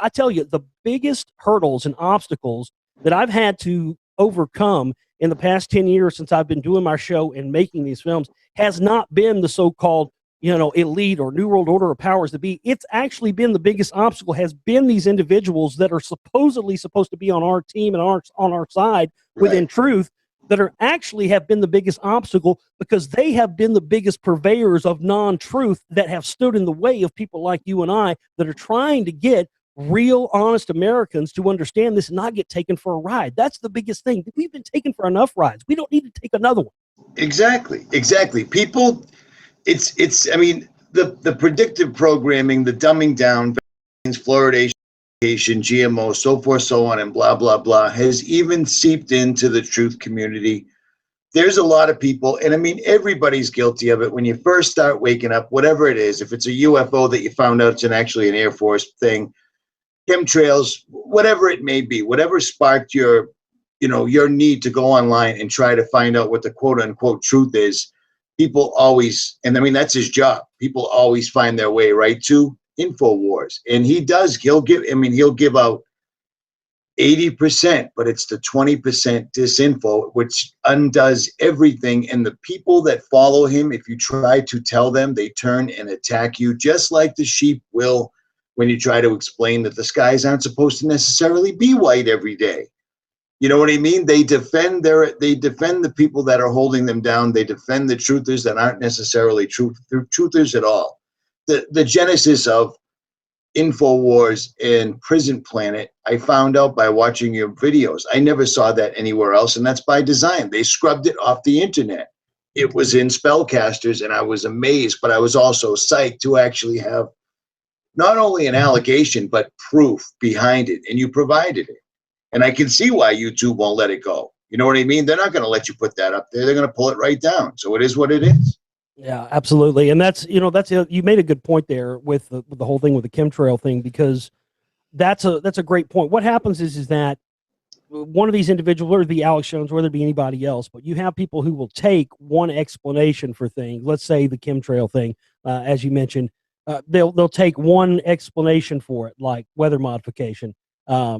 [SPEAKER 2] hurdles and obstacles that I've had to overcome in the past 10 years since I've been doing my show and making these films has not been the so-called, elite or New World Order or powers that be. It's actually been the biggest obstacle has been these individuals that are supposedly supposed to be on our team and on our side within truth, that are actually have been the biggest obstacle because they have been the biggest purveyors of non-truth that have stood in the way of people like you and I that are trying to get real, honest Americans to understand this and not get taken for a ride. That's the biggest thing. We've been taken for enough rides. We don't need to take another one.
[SPEAKER 1] Exactly. People, I mean, the predictive programming, the dumbing down, fluoridation, GMO, so forth, so on, and blah, blah, blah, has even seeped into the truth community. There's a lot of people, and I mean, everybody's guilty of it. When you first start waking up, whatever it is, if it's a UFO that you found out it's actually an Air Force thing, chemtrails, whatever it may be, whatever sparked your need to go online and try to find out what the quote unquote truth is, people always, and I mean, that's his job. People always find their way right to InfoWars. And he'll give out 80%, but it's the 20% disinfo, which undoes everything. And the people that follow him, if you try to tell them, they turn and attack you, just like the sheep will when you try to explain that the skies aren't supposed to necessarily be white every day. You know what I mean? They defend the people that are holding them down. They defend the truthers that aren't necessarily truthers at all. The genesis of InfoWars and Prison Planet, I found out by watching your videos. I never saw that anywhere else, and that's by design. They scrubbed it off the internet. It was in Spellcasters, and I was amazed, but I was also psyched to actually have not only an allegation, but proof behind it, and you provided it. And I can see why YouTube won't let it go. You know what I mean? They're not going to let you put that up there. They're going to pull it right down. So it is what it is.
[SPEAKER 2] Yeah, absolutely. And you made a good point there with the whole thing with the chemtrail thing, because that's a great point. What happens is that one of these individuals, whether it be Alex Jones, whether it be anybody else, but you have people who will take one explanation for things. Let's say the chemtrail thing, as you mentioned, they'll take one explanation for it, like weather modification,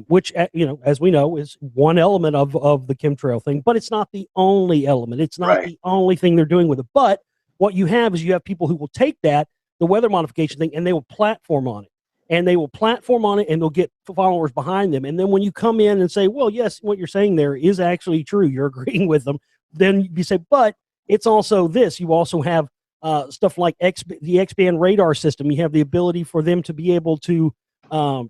[SPEAKER 2] which as we know is one element of the chemtrail thing, but it's not the only element. It's not the only thing they're doing with it. But what you have is you have people who will take the weather modification thing, and they will platform on it. And they will platform on it, and they'll get followers behind them. And then when you come in and say, well, yes, what you're saying there is actually true, you're agreeing with them, then you say, but it's also this. You also have stuff like the X-band radar system. You have the ability for them to be able to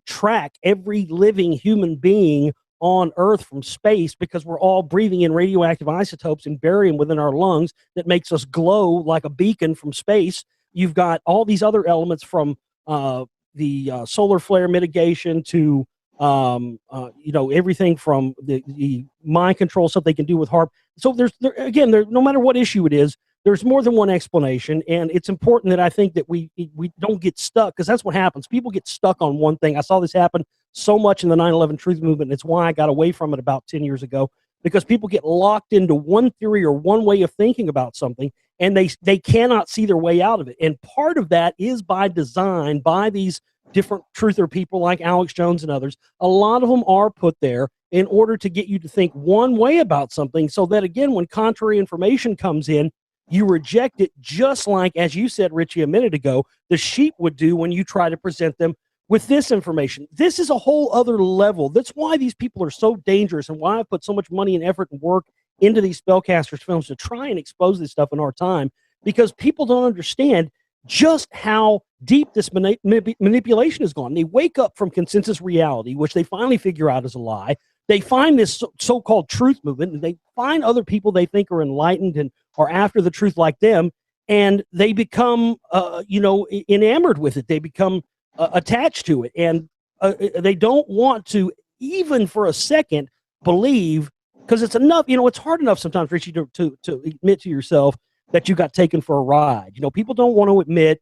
[SPEAKER 2] track every living human being on Earth from space, because we're all breathing in radioactive isotopes and barium within our lungs that makes us glow like a beacon from space. You've got all these other elements from the solar flare mitigation to everything from the mind control stuff they can do with HARP. So no matter what issue it is, there's more than one explanation, and it's important that I think that we don't get stuck, because that's what happens. People get stuck on one thing. I saw this happen so much in the 9/11 truth movement, and it's why I got away from it about 10 years ago, because people get locked into one theory or one way of thinking about something, and they cannot see their way out of it. And part of that is by design, by these different truther people like Alex Jones and others. A lot of them are put there in order to get you to think one way about something, so that, again, when contrary information comes in, you reject it, just like, as you said, Richie, a minute ago, the sheep would do when you try to present them with this information. This is a whole other level. That's why these people are so dangerous, and why I put so much money and effort and work into these spellcasters films to try and expose this stuff in our time, because people don't understand just how deep this manipulation has gone. They wake up from consensus reality, which they finally figure out is a lie. They find this so-called truth movement, and they find other people they think are enlightened and are after the truth like them, and they become, enamored with it. They become attached to it, and they don't want to, even for a second, believe, because it's enough. It's hard enough sometimes, Richie, to admit to yourself that you got taken for a ride. People don't want to admit.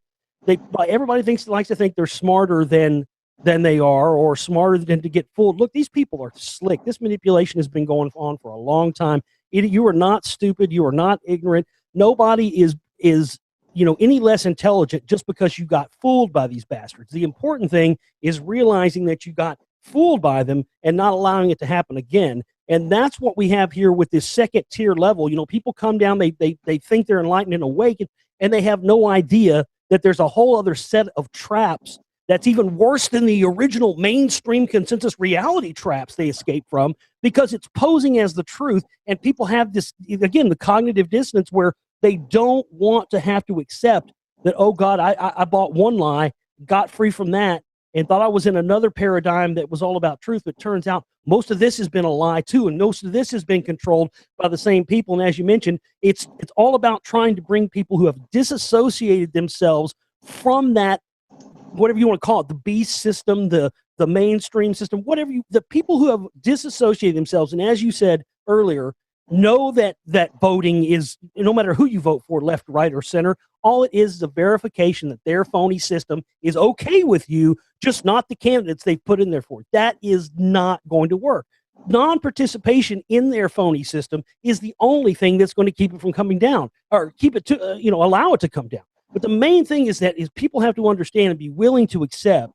[SPEAKER 2] Everybody likes to think they're smarter than they are, or smarter than to get fooled. Look, these people are slick. This manipulation has been going on for a long time. You are not stupid. You are not ignorant. Nobody is any less intelligent just because you got fooled by these bastards. The important thing is realizing that you got fooled by them and not allowing it to happen again. And that's what we have here with this second tier level. People come down, they think they're enlightened and awake, and they have no idea that there's a whole other set of traps that's even worse than the original mainstream consensus reality traps they escape from, because it's posing as the truth. And people have this, again, the cognitive dissonance, where they don't want to have to accept that, oh God, I bought one lie, got free from that, and thought I was in another paradigm that was all about truth. But turns out most of this has been a lie too, and most of this has been controlled by the same people. And as you mentioned, it's all about trying to bring people who have disassociated themselves from that, whatever you want to call it, the beast system, the mainstream system, the people who have disassociated themselves. And as you said earlier, know that voting is, no matter who you vote for, left, right, or center, all it is a verification that their phony system is okay with you, just not the candidates they've put in there for. That is not going to work. Non-participation in their phony system is the only thing that's going to keep it from coming down, or keep it to, allow it to come down. But the main thing is people have to understand and be willing to accept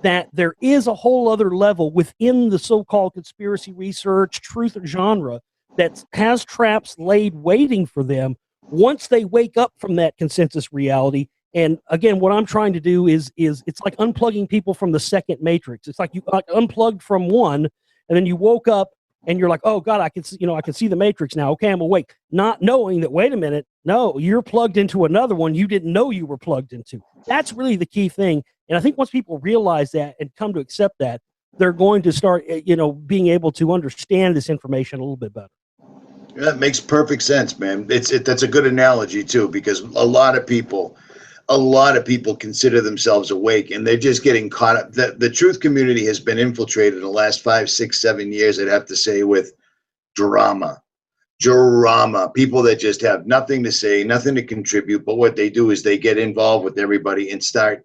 [SPEAKER 2] that there is a whole other level within the so-called conspiracy research truth genre that has traps laid waiting for them once they wake up from that consensus reality. And again, what I'm trying to do is it's like unplugging people from the second matrix. It's like you unplugged from one, and then you woke up and you're like, oh God, I can see the matrix now. Okay, I'm awake. Not knowing that, wait a minute, no, you're plugged into another one you didn't know you were plugged into. That's really the key thing. And I think once people realize that and come to accept that, they're going to start, being able to understand this information a little bit better.
[SPEAKER 1] That makes perfect sense, man. That's a good analogy too, because a lot of people consider themselves awake, and they're just getting caught up. The truth community has been infiltrated in the last 5, 6, 7 years, I'd have to say, with drama. People that just have nothing to say, nothing to contribute, but what they do is they get involved with everybody and start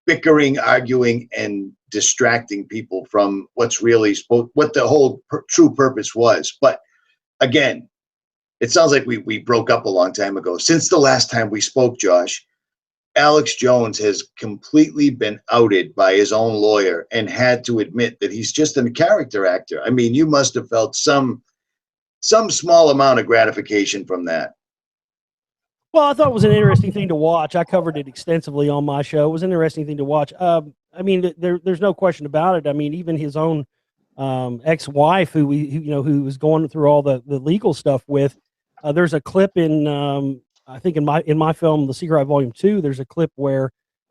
[SPEAKER 1] bickering, arguing, and distracting people from what's really what the whole true purpose was. But again, it sounds like we broke up a long time ago. Since the last time we spoke, Josh, Alex Jones has completely been outed by his own lawyer and had to admit that he's just a character actor. I mean, you must have felt some small amount of gratification from that.
[SPEAKER 2] Well, I thought it was an interesting thing to watch. I covered it extensively on my show. It was an interesting thing to watch. I mean, there's no question about it. I mean, even his own ex-wife, who was going through all the legal stuff with. There's a clip in I think in my film, The Secret Volume 2. There's a clip where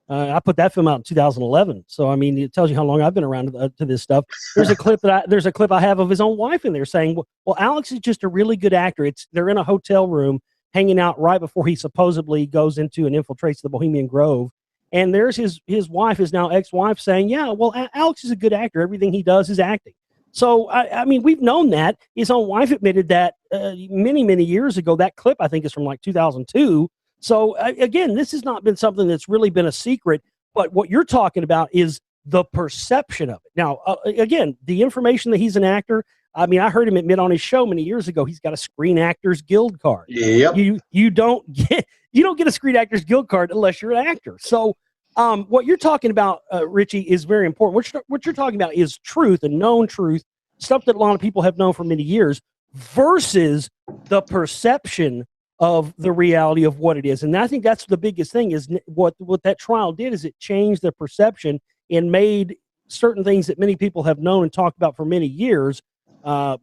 [SPEAKER 2] I put that film out in 2011. So I mean, it tells you how long I've been around to this stuff. There's a clip I have of his own wife in there saying, "Well, Alex is just a really good actor." They're in a hotel room hanging out right before he supposedly goes into and infiltrates the Bohemian Grove. And there's his wife, his now ex-wife, saying, yeah, well, Alex is a good actor. Everything he does is acting. So, I mean, we've known that. His own wife admitted that many, many years ago. That clip, I think, is from like 2002. So, again, this has not been something that's really been a secret. But what you're talking about is the perception of it. Now, again, the information that he's an actor, I mean, I heard him admit on his show many years ago, he's got a Screen Actors Guild card.
[SPEAKER 1] Yep.
[SPEAKER 2] You don't get a Screen Actors Guild card unless you're an actor. So what you're talking about, Richie, is very important. What you're talking about is truth and known truth, stuff that a lot of people have known for many years, versus the perception of the reality of what it is. And I think that's the biggest thing is what that trial did is it changed the perception and made certain things that many people have known and talked about for many years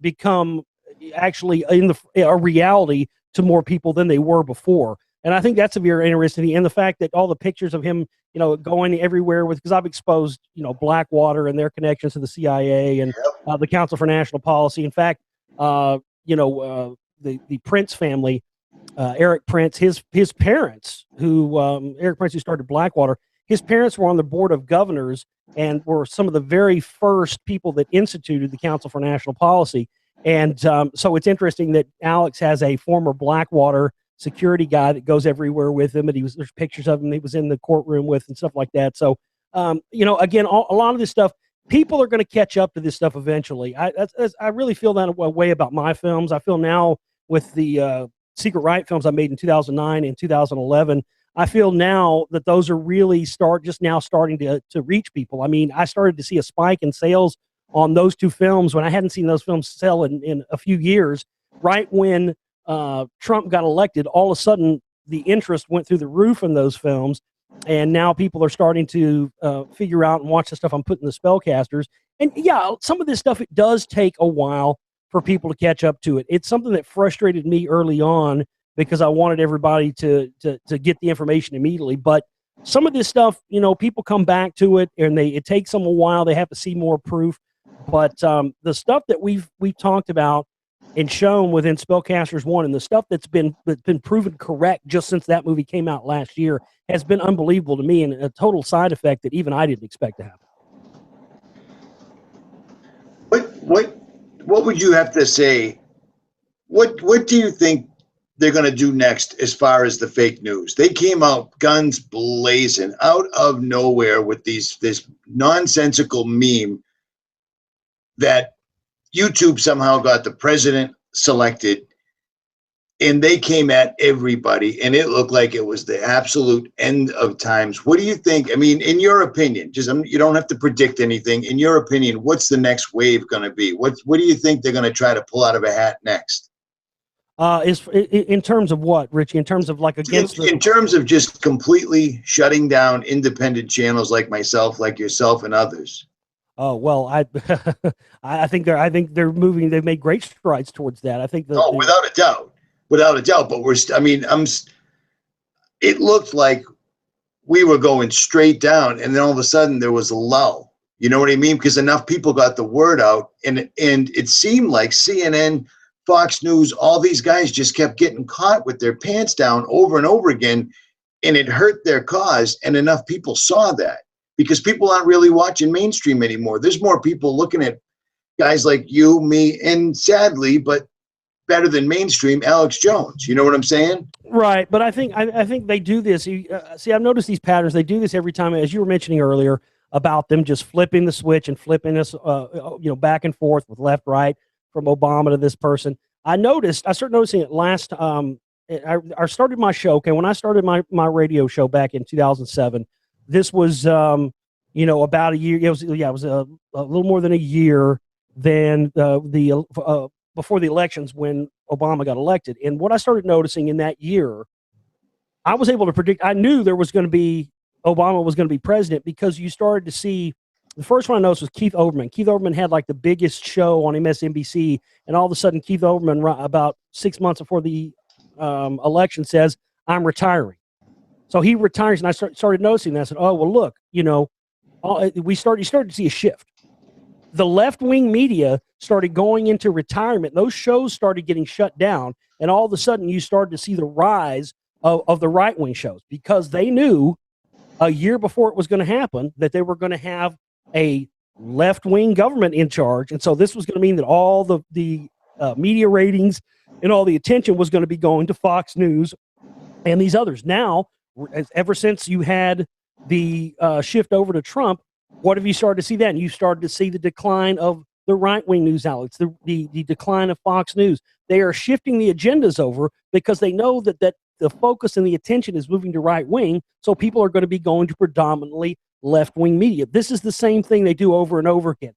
[SPEAKER 2] become actually a reality to more people than they were before. And I think that's a very interesting. And the fact that all the pictures of him, going everywhere because I've exposed, Blackwater and their connections to the CIA and the Council for National Policy. In fact, the Prince family, Eric Prince, his parents, Eric Prince, who started Blackwater, his parents were on the board of governors and were some of the very first people that instituted the Council for National Policy. And so it's interesting that Alex has a former Blackwater security guy that goes everywhere with him, and there's pictures of him he was in the courtroom with and stuff like that. So, again, a lot of this stuff, people are going to catch up to this stuff eventually. I really feel that way about my films. I feel now with the Secret Riot films I made in 2009 and 2011, I feel now that those are really starting to reach people. I mean, I started to see a spike in sales on those two films when I hadn't seen those films sell in a few years. Right when Trump got elected, all of a sudden the interest went through the roof in those films, and now people are starting to figure out and watch the stuff I'm putting in the spellcasters. And yeah, some of this stuff, it does take a while for people to catch up to it. It's something that frustrated me early on because I wanted everybody to get the information immediately. But some of this stuff, people come back to it, and it takes them a while. They have to see more proof. But the stuff that we've talked about and shown within Spellcasters 1, and the stuff that's been proven correct just since that movie came out last year, has been unbelievable to me, and a total side effect that even I didn't expect to happen.
[SPEAKER 1] What would you have to say? What do you think they're going to do next as far as the fake news? They came out guns blazing out of nowhere with this nonsensical meme that YouTube somehow got the president selected, and they came at everybody, and it looked like it was the absolute end of times. What do you think? I mean, in your opinion, you don't have to predict anything. In your opinion, what's the next wave going to be? What do you think they're going to try to pull out of a hat next?
[SPEAKER 2] Is in terms of what, Richie? In terms of like against
[SPEAKER 1] in terms of just completely shutting down independent channels like myself, like yourself, and others.
[SPEAKER 2] Oh well, I think they're moving. They've made great strides towards that. I think that
[SPEAKER 1] without a doubt. But it looked like we were going straight down, and then all of a sudden there was a lull. You know what I mean? Because enough people got the word out, and it seemed like CNN, Fox News, all these guys just kept getting caught with their pants down over and over again, and it hurt their cause. And enough people saw that. Because people aren't really watching mainstream anymore. There's more people looking at guys like you, me, and sadly, but better than mainstream, Alex Jones. You know what I'm saying?
[SPEAKER 2] Right, but I think they do this. See, I've noticed these patterns. They do this every time, as you were mentioning earlier, about them just flipping the switch and flipping us, back and forth with left, right, from Obama to this person. I started noticing it last. I started my show. Okay, when I started my radio show back in 2007. This was, about a year. It was a little more than a year than before the elections when Obama got elected. And what I started noticing in that year, I was able to predict. I knew Obama was going to be president because you started to see. The first one I noticed was Keith Olbermann. Keith Olbermann had like the biggest show on MSNBC, and all of a sudden, Keith Olbermann, about 6 months before the election, says, "I'm retiring." So he retires, and I started noticing that. I said, "Oh well, look, you started to see a shift. The left-wing media started going into retirement. Those shows started getting shut down, and all of a sudden, you started to see the rise of the right-wing shows because they knew a year before it was going to happen that they were going to have a left-wing government in charge, and so this was going to mean that all the media ratings and all the attention was going to be going to Fox News and these others. Now, ever since you had the shift over to Trump, what have you started to see then? You started to see the decline of the right-wing news outlets, the decline of Fox News. They are shifting the agendas over because they know that the focus and the attention is moving to right-wing, so people are going to be going to predominantly left-wing media. This is the same thing they do over and over again.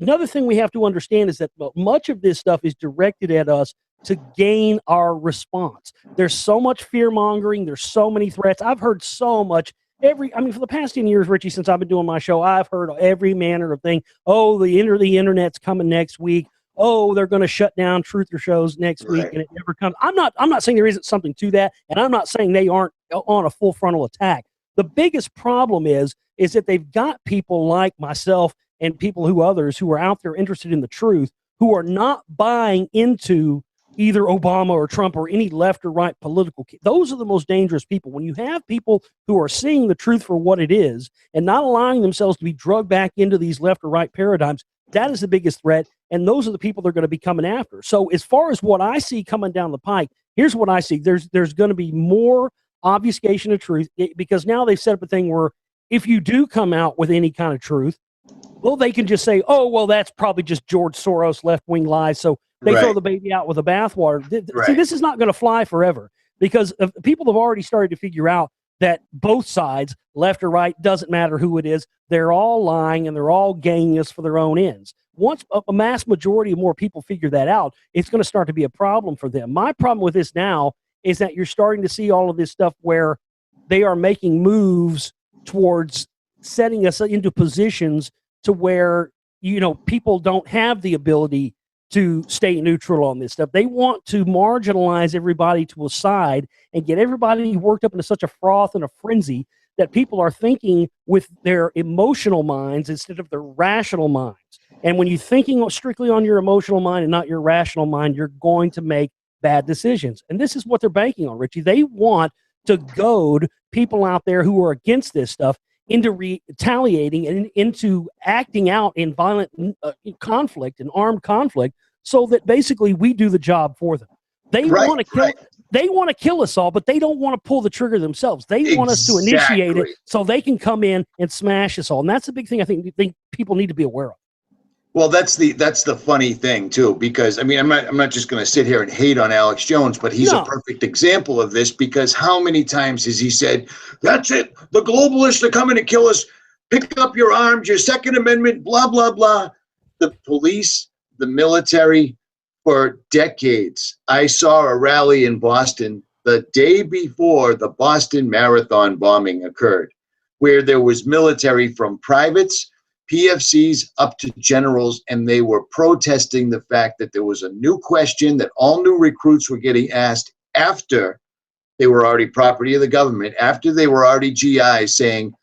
[SPEAKER 2] Another thing we have to understand is that much of this stuff is directed at us to gain our response. There's so much fear mongering. There's so many threats. I've heard so much. For the past 10 years, Richie, since I've been doing my show, I've heard every manner of thing. Oh, the internet's coming next week. Oh, they're going to shut down truther shows next week, and it never comes. I'm not saying there isn't something to that, and I'm not saying they aren't on a full frontal attack. The biggest problem is that they've got people like myself and others who are out there interested in the truth, who are not buying into either Obama or Trump or any left or right political. Those are the most dangerous people. When you have people who are seeing the truth for what it is and not allowing themselves to be drugged back into these left or right paradigms, that is the biggest threat. And those are the people they're going to be coming after. So as far as what I see coming down the pike, here's what I see. There's going to be more obfuscation of truth, because now they've set up a thing where if you do come out with any kind of truth, well, they can just say, oh, well, that's probably just George Soros left-wing lies. So they throw the baby out with the bathwater. See, this is not going to fly forever, because people have already started to figure out that both sides, left or right, doesn't matter who it is. They're all lying and they're all gaining us for their own ends. Once a mass majority of more people figure that out, it's going to start to be a problem for them. My problem with this now is that you're starting to see all of this stuff where they are making moves towards setting us into positions to where, people don't have the ability to stay neutral on this stuff. They want to marginalize everybody to a side and get everybody worked up into such a froth and a frenzy that people are thinking with their emotional minds instead of their rational minds. And when you're thinking strictly on your emotional mind and not your rational mind, you're going to make bad decisions. And this is what they're banking on, Richie. They want to goad people out there who are against this stuff into retaliating and into acting out in violent conflict and armed conflict, so that basically we do the job for them. They want to kill. They want to kill us all, but they don't want to pull the trigger themselves. They want us to initiate it so they can come in and smash us all. And that's the big thing I think people need to be aware of.
[SPEAKER 1] Well, that's the funny thing too, because I'm not just going to sit here and hate on Alex Jones, but he's a perfect example of this, because how many times has he said, "That's it, the globalists are coming to kill us. Pick up your arms, your Second Amendment, blah blah blah." The police, the military, for decades. I saw a rally in Boston the day before the Boston Marathon bombing occurred, where there was military from privates, PFCs up to generals, and they were protesting the fact that there was a new question that all new recruits were getting asked after they were already property of the government, after they were already GIs, saying,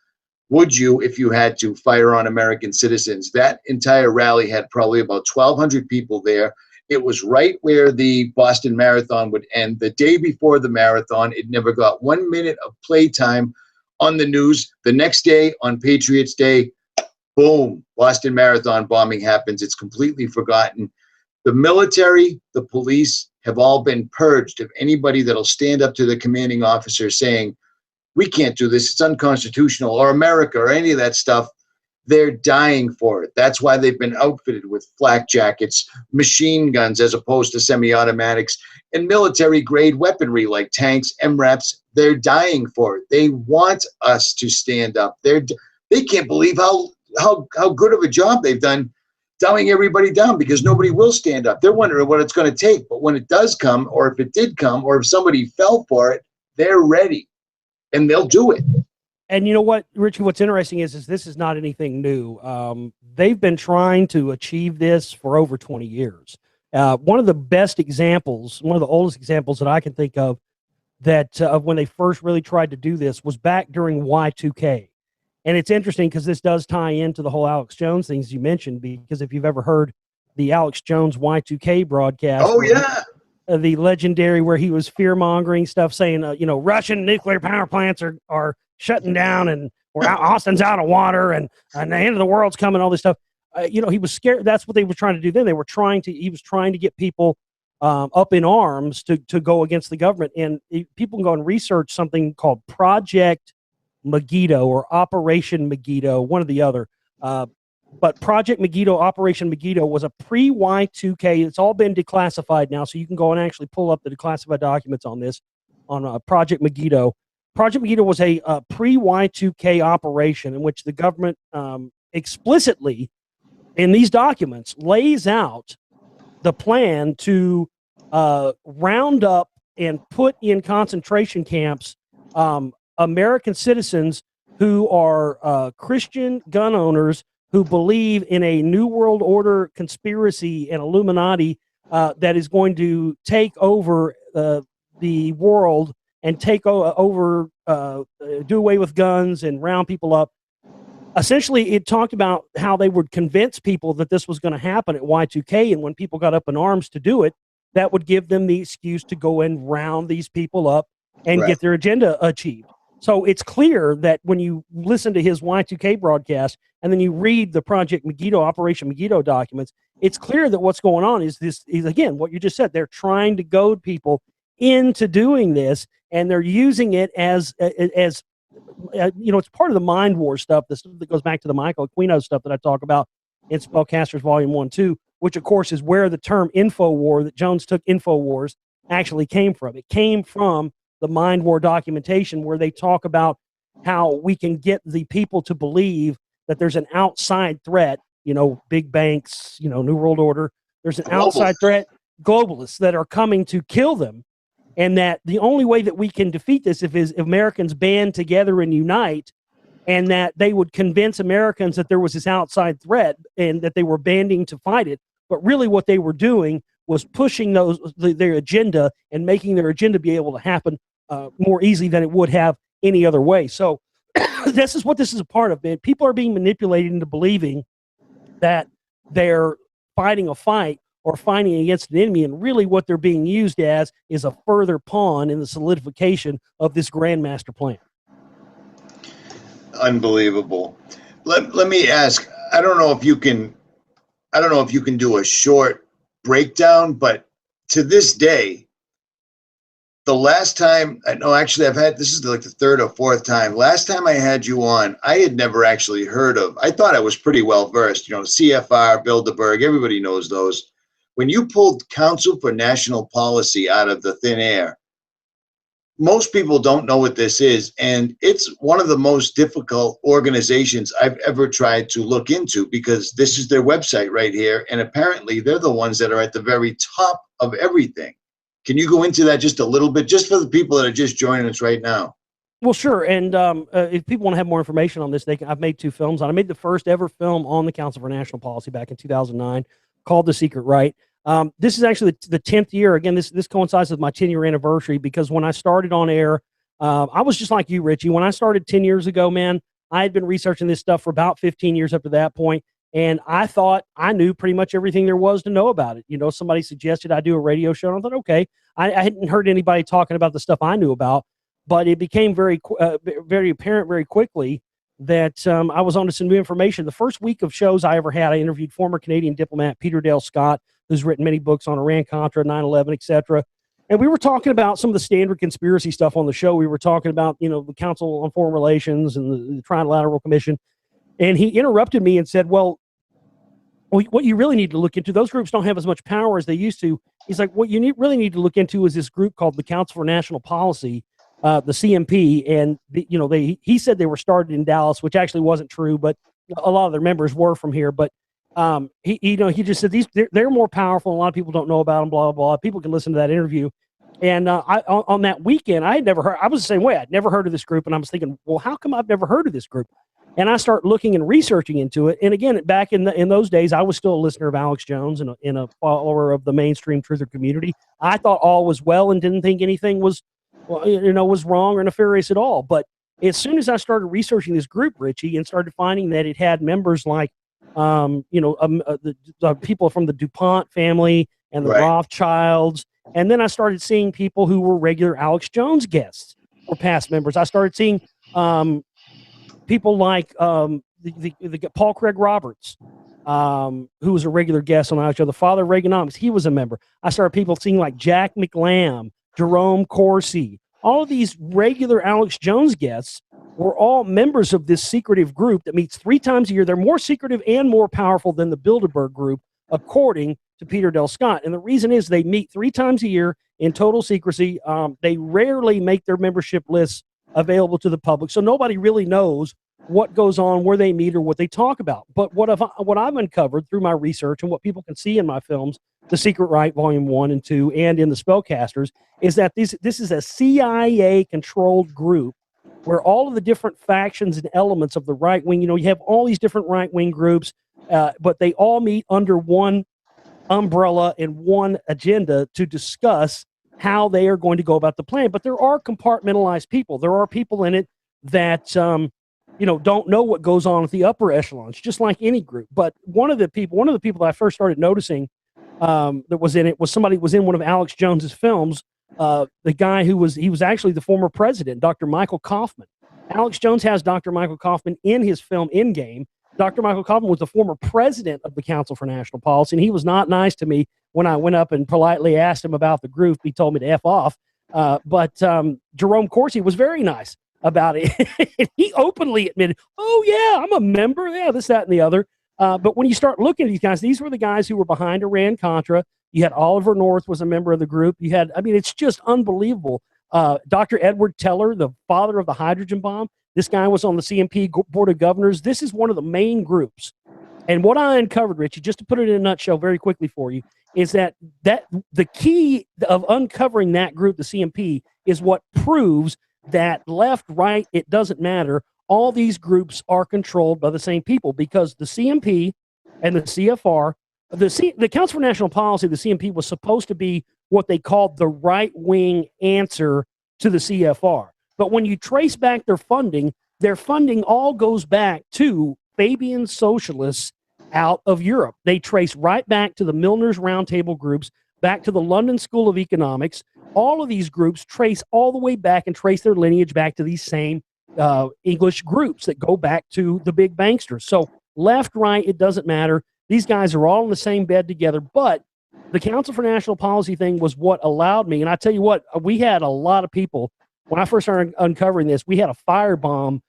[SPEAKER 1] would you, if you had to, fire on American citizens? That entire rally had probably about 1,200 people there. It was right where the Boston Marathon would end. The day before the marathon, it never got 1 minute of playtime on the news. The next day, on Patriots Day, boom, Boston Marathon bombing happens. It's completely forgotten. The military, the police have all been purged of anybody that'll stand up to the commanding officer saying, we can't do this, it's unconstitutional, or America, or any of that stuff. They're dying for it. That's why they've been outfitted with flak jackets, machine guns as opposed to semi-automatics, and military-grade weaponry like tanks, MRAPs. They're dying for it. They want us to stand up. They can't believe how good of a job they've done dumbing everybody down, because nobody will stand up. They're wondering what it's going to take. But when it does come, or if it did come, or if somebody fell for it, they're ready, and they'll do it.
[SPEAKER 2] And you know what, Richie, what's interesting is this is not anything new. They've been trying to achieve this for over 20 years. One of the best examples, one of the oldest examples that I can think of that of when they first really tried to do this was back during Y2K. And it's interesting because this does tie into the whole Alex Jones things you mentioned, because if you've ever heard the Alex Jones Y2K broadcast.
[SPEAKER 1] Oh, yeah.
[SPEAKER 2] The legendary where he was fear-mongering stuff, saying, Russian nuclear power plants are shutting down, and Austin's out of water, and the end of the world's coming, all this stuff. He was scared. That's what they were trying to do then. He was trying to get people up in arms to go against the government. And people can go and research something called Project Megiddo or Operation Megiddo, one or the other. But Project Megiddo, Operation Megiddo, was a pre-Y2K. It's all been declassified now, so you can go and actually pull up the declassified documents on this, on Project Megiddo. Project Megiddo was a pre-Y2K operation in which the government explicitly, in these documents, lays out the plan to round up and put in concentration camps American citizens who are Christian gun owners who believe in a New World Order conspiracy and Illuminati that is going to take over the world and take over, do away with guns and round people up. Essentially, it talked about how they would convince people that this was going to happen at Y2K, and when people got up in arms to do it, that would give them the excuse to go and round these people up and get their agenda achieved. So it's clear that when you listen to his Y2K broadcast and then you read the Project Megiddo, Operation Megiddo documents, it's clear that what's going on is again, what you just said. They're trying to goad people into doing this, and they're using it as it's part of the mind war stuff. This that goes back to the Michael Aquino stuff that I talk about in Spellcasters Volume 1, 2, which of course is where the term InfoWar that Jones took InfoWars actually came from. It came from the mind war documentation where they talk about how we can get the people to believe that there's an outside threat, big banks, New World Order. There's an outside threat, globalists that are coming to kill them. And that the only way that we can defeat this is if Americans band together and unite, and that they would convince Americans that there was this outside threat and that they were banding to fight it. But really what they were doing was pushing their agenda and making their agenda be able to happen more easily than it would have any other way. So this is what this is a part of, man. People are being manipulated into believing that they're fighting a fight or fighting against an enemy, and really what they're being used as is a further pawn in the solidification of this grand master plan.
[SPEAKER 1] Unbelievable. Let me ask, I don't know if you can do a short breakdown, but to this day, the last time, this is like the third or fourth time. Last time I had you on, I had never actually heard of, I thought I was pretty well versed, CFR, Bilderberg, everybody knows those. When you pulled Council for National Policy out of the thin air, most people don't know what this is, and it's one of the most difficult organizations I've ever tried to look into, because this is their website right here, and apparently they're the ones that are at the very top of everything. Can you go into that just a little bit, just for the people that are just joining us right now?
[SPEAKER 2] Well, sure. And if people want to have more information on this, I've made 2 films on it. I made the first ever film on the Council for National Policy back in 2009 called The Secret Right. This is actually the 10th year. Again, this coincides with my 10-year anniversary, because when I started on air, I was just like you, Richie. When I started 10 years ago, man, I had been researching this stuff for about 15 years up to that point, and I thought I knew pretty much everything there was to know about it. Somebody suggested I do a radio show, and I thought, okay. I hadn't heard anybody talking about the stuff I knew about, but it became very apparent very quickly that I was onto some new information. The first week of shows I ever had, I interviewed former Canadian diplomat Peter Dale Scott, who's written many books on Iran-Contra, 9/11, etc. And we were talking about some of the standard conspiracy stuff on the show. We were talking about, the Council on Foreign Relations and the Trilateral Commission. And he interrupted me and said, well, what you really need to look into, those groups don't have as much power as they used to. He's like, what you really need to look into is this group called the Council for National Policy, the CMP. And, he said they were started in Dallas, which actually wasn't true, but a lot of their members were from here. But he just said they're more powerful, and a lot of people don't know about them, blah, blah, blah. People can listen to that interview. And on that weekend, I was the same way. I'd never heard of this group, and I was thinking, well, how come I've never heard of this group? And I start looking and researching into it. And again, back in those days, I was still a listener of Alex Jones and a follower of the mainstream truther community. I thought all was well and didn't think anything was wrong or nefarious at all. But as soon as I started researching this group, Richie, and started finding that it had members like, the people from the DuPont family and the Rothschilds, and then I started seeing people who were regular Alex Jones guests were past members. I started seeing people like the Paul Craig Roberts, who was a regular guest on our show, the father of Reaganomics. He was a member. I started seeing like Jack McLam, Jerome Corsi. All of these regular Alex Jones guests were all members of this secretive group that meets 3 times a year. They're more secretive and more powerful than the Bilderberg group, according to Peter Dale Scott. And the reason is they meet 3 times a year in total secrecy. They rarely make their membership lists available to the public, so nobody really knows what goes on, where they meet, or what they talk about. But what I've uncovered through my research and what people can see in my films, The Secret Right, Volume 1 and 2, and in The Spellcasters, is that this is a CIA-controlled group where all of the different factions and elements of the right wing, you have all these different right wing groups, but they all meet under one umbrella and one agenda to discuss how they are going to go about the plan. But there are compartmentalized people. There are people in it that don't know what goes on with the upper echelons, just like any group. But one of the people that I first started noticing that was in it was somebody who was in one of Alex Jones's films. The guy he was actually the former president, Dr. Michael Kaufman. Alex Jones has Dr. Michael Kaufman in his film Endgame. Dr. Michael Kaufman was the former president of the Council for National Policy, and he was not nice to me when I went up and politely asked him about the group. He told me to F off. But Jerome Corsi was very nice about it. He openly admitted, oh, yeah, I'm a member. Yeah, this, that, and the other. But when you start looking at these guys, these were the guys who were behind Iran-Contra. You had Oliver North was a member of the group. It's just unbelievable. Dr. Edward Teller, the father of the hydrogen bomb, this guy was on the CMP Board of Governors. This is one of the main groups. And what I uncovered, Richie, just to put it in a nutshell very quickly for you, is that the key of uncovering that group, the CMP, is what proves that left, right, it doesn't matter. All these groups are controlled by the same people, because the CMP and the CFR, the Council for National Policy, the CMP, was supposed to be what they called the right-wing answer to the CFR. But when you trace back their funding all goes back to Fabian socialists out of Europe. They trace right back to the Milner's Roundtable groups, back to the London School of Economics. All of these groups trace all the way back and trace their lineage back to these same English groups that go back to the big banksters. So left, right, it doesn't matter. These guys are all in the same bed together. But the Council for National Policy thing was what allowed me. And I tell you what, we had a lot of people, when I first started uncovering this, we had a firebomb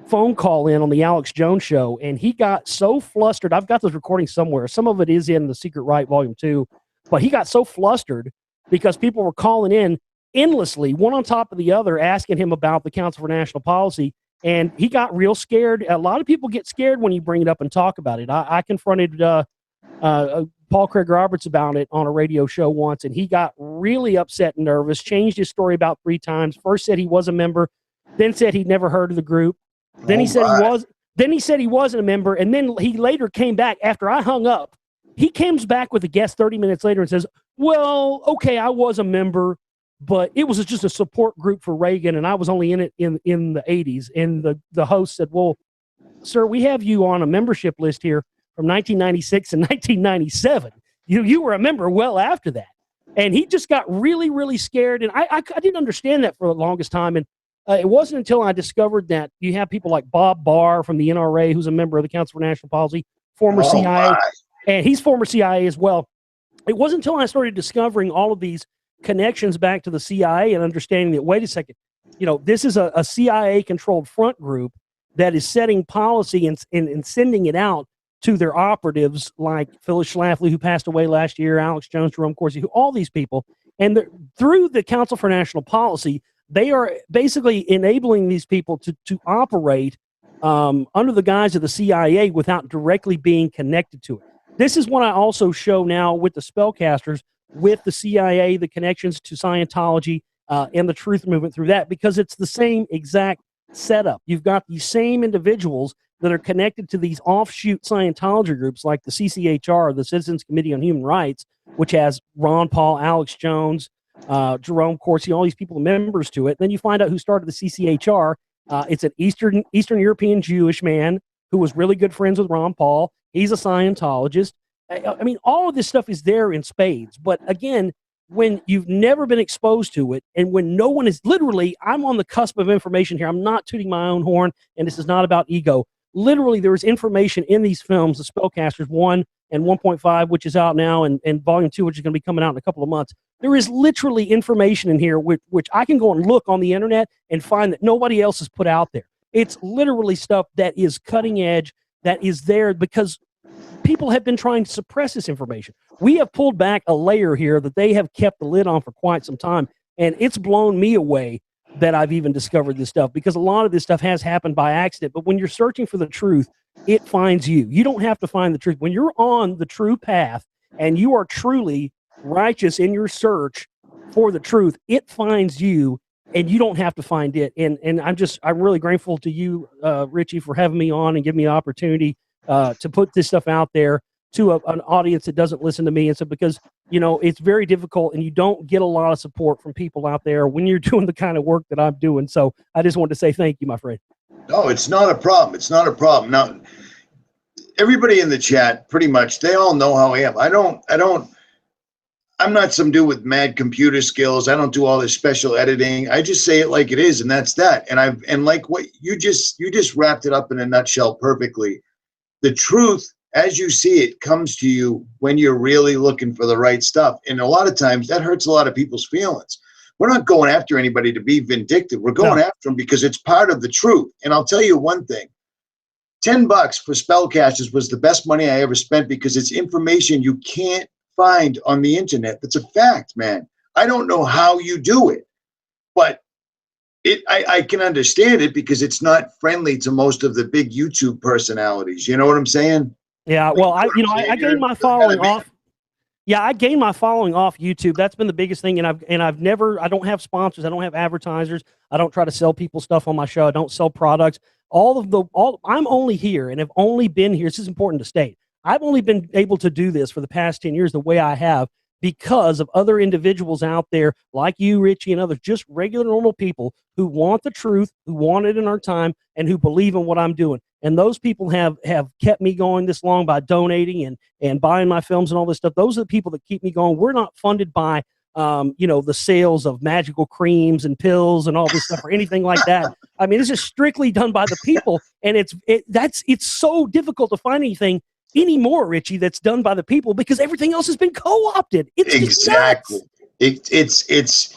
[SPEAKER 2] phone call in on the Alex Jones show, and he got so flustered. I've got this recording somewhere. Some of it is in The Secret Right, Volume 2. But he got so flustered because people were calling in endlessly, one on top of the other, asking him about the Council for National Policy. And he got real scared. A lot of people get scared when you bring it up and talk about it. I confronted Paul Craig Roberts about it on a radio show once, and he got really upset and nervous, changed his story about 3 times. First said he was a member, then said he'd never heard of the group. Then he said he was. Then he said he wasn't a member, and then he later came back after I hung up. He comes back with a guest 30 minutes later and says, well, okay, I was a member, but it was just a support group for Reagan, and I was only in it in the 80s. And the host said, well, sir, we have you on a membership list here from 1996 and 1997. You were a member well after that. And he just got really, really scared. And I didn't understand that for the longest time. And it wasn't until I discovered that you have people like Bob Barr from the NRA, who's a member of the Council for National Policy, former CIA, and he's former CIA as well. It wasn't until I started discovering all of these connections back to the CIA and understanding that, wait a second, this is a CIA-controlled front group that is setting policy and sending it out to their operatives like Phyllis Schlafly, who passed away last year, Alex Jones, Jerome Corsi, all these people. And through the Council for National Policy, they are basically enabling these people to operate under the guise of the CIA without directly being connected to it. This is what I also show now with the Spellcasters, with the CIA, the connections to Scientology and the Truth Movement through that, because it's the same exact setup. You've got these same individuals that are connected to these offshoot Scientology groups like the CCHR, the Citizens Committee on Human Rights, which has Ron Paul, Alex Jones, Jerome Corsi, all these people members to it. Then you find out who started the CCHR. It's an Eastern European Jewish man who was really good friends with Ron Paul. He's a Scientologist. I mean, all of this stuff is there in spades. But again, when you've never been exposed to it, and when no one is literally, I'm on the cusp of information here. I'm not tooting my own horn, and this is not about ego. Literally, there is information in these films, the Spellcasters 1 and 1.5, which is out now, and Volume 2, which is going to be coming out in a couple of months. There is literally information in here which I can go and look on the internet and find that nobody else has put out there. It's literally stuff that is cutting edge, that is there because people have been trying to suppress this information. We have pulled back a layer here that they have kept the lid on for quite some time, and it's blown me away that I've even discovered this stuff, because a lot of this stuff has happened by accident. But when you're searching for the truth, it finds you. You don't have to find the truth. When you're on the true path and you are truly righteous in your search for the truth, it finds you, and you don't have to find it. And I'm really grateful to you, Richie, for having me on and giving me an opportunity to put this stuff out there to an audience that doesn't listen to me. And so, because, you know, it's very difficult and you don't get a lot of support from people out there when you're doing the kind of work that I'm doing. So I just wanted to say thank you, my friend.
[SPEAKER 1] No, it's not a problem. It's not a problem. Now, everybody in the chat, pretty much, they all know how I am. I'm not some dude with mad computer skills. I don't do all this special editing. I just say it like it is, and that's that. And like what you just wrapped it up in a nutshell perfectly. The truth, as you see it, comes to you when you're really looking for the right stuff. And a lot of times that hurts a lot of people's feelings. We're not going after anybody to be vindictive. We're going after them because it's part of the truth. And I'll tell you one thing. $10 for spellcasters was the best money I ever spent, because it's information you can't find on the internet. That's a fact, man. I don't know how you do it, but I can understand it, because it's not friendly to most of the big YouTube personalities. You know what I'm saying?
[SPEAKER 2] Yeah, well, I gained my following off. Yeah, I gained my following off YouTube. That's been the biggest thing. And I don't have sponsors. I don't have advertisers. I don't try to sell people stuff on my show. I don't sell products. I'm only here, and have only been here. This is important to state. I've only been able to do this for the past 10 years the way I have, because of other individuals out there like you, Richie, and others, just regular, normal people who want the truth, who want it in our time, and who believe in what I'm doing. And those people have kept me going this long by donating and buying my films and all this stuff. Those are the people that keep me going. We're not funded by, the sales of magical creams and pills and all this stuff or anything like that. I mean, this is strictly done by the people. And it's so difficult to find anything anymore, Richie, that's done by the people, because everything else has been co-opted. It's
[SPEAKER 1] exactly. It's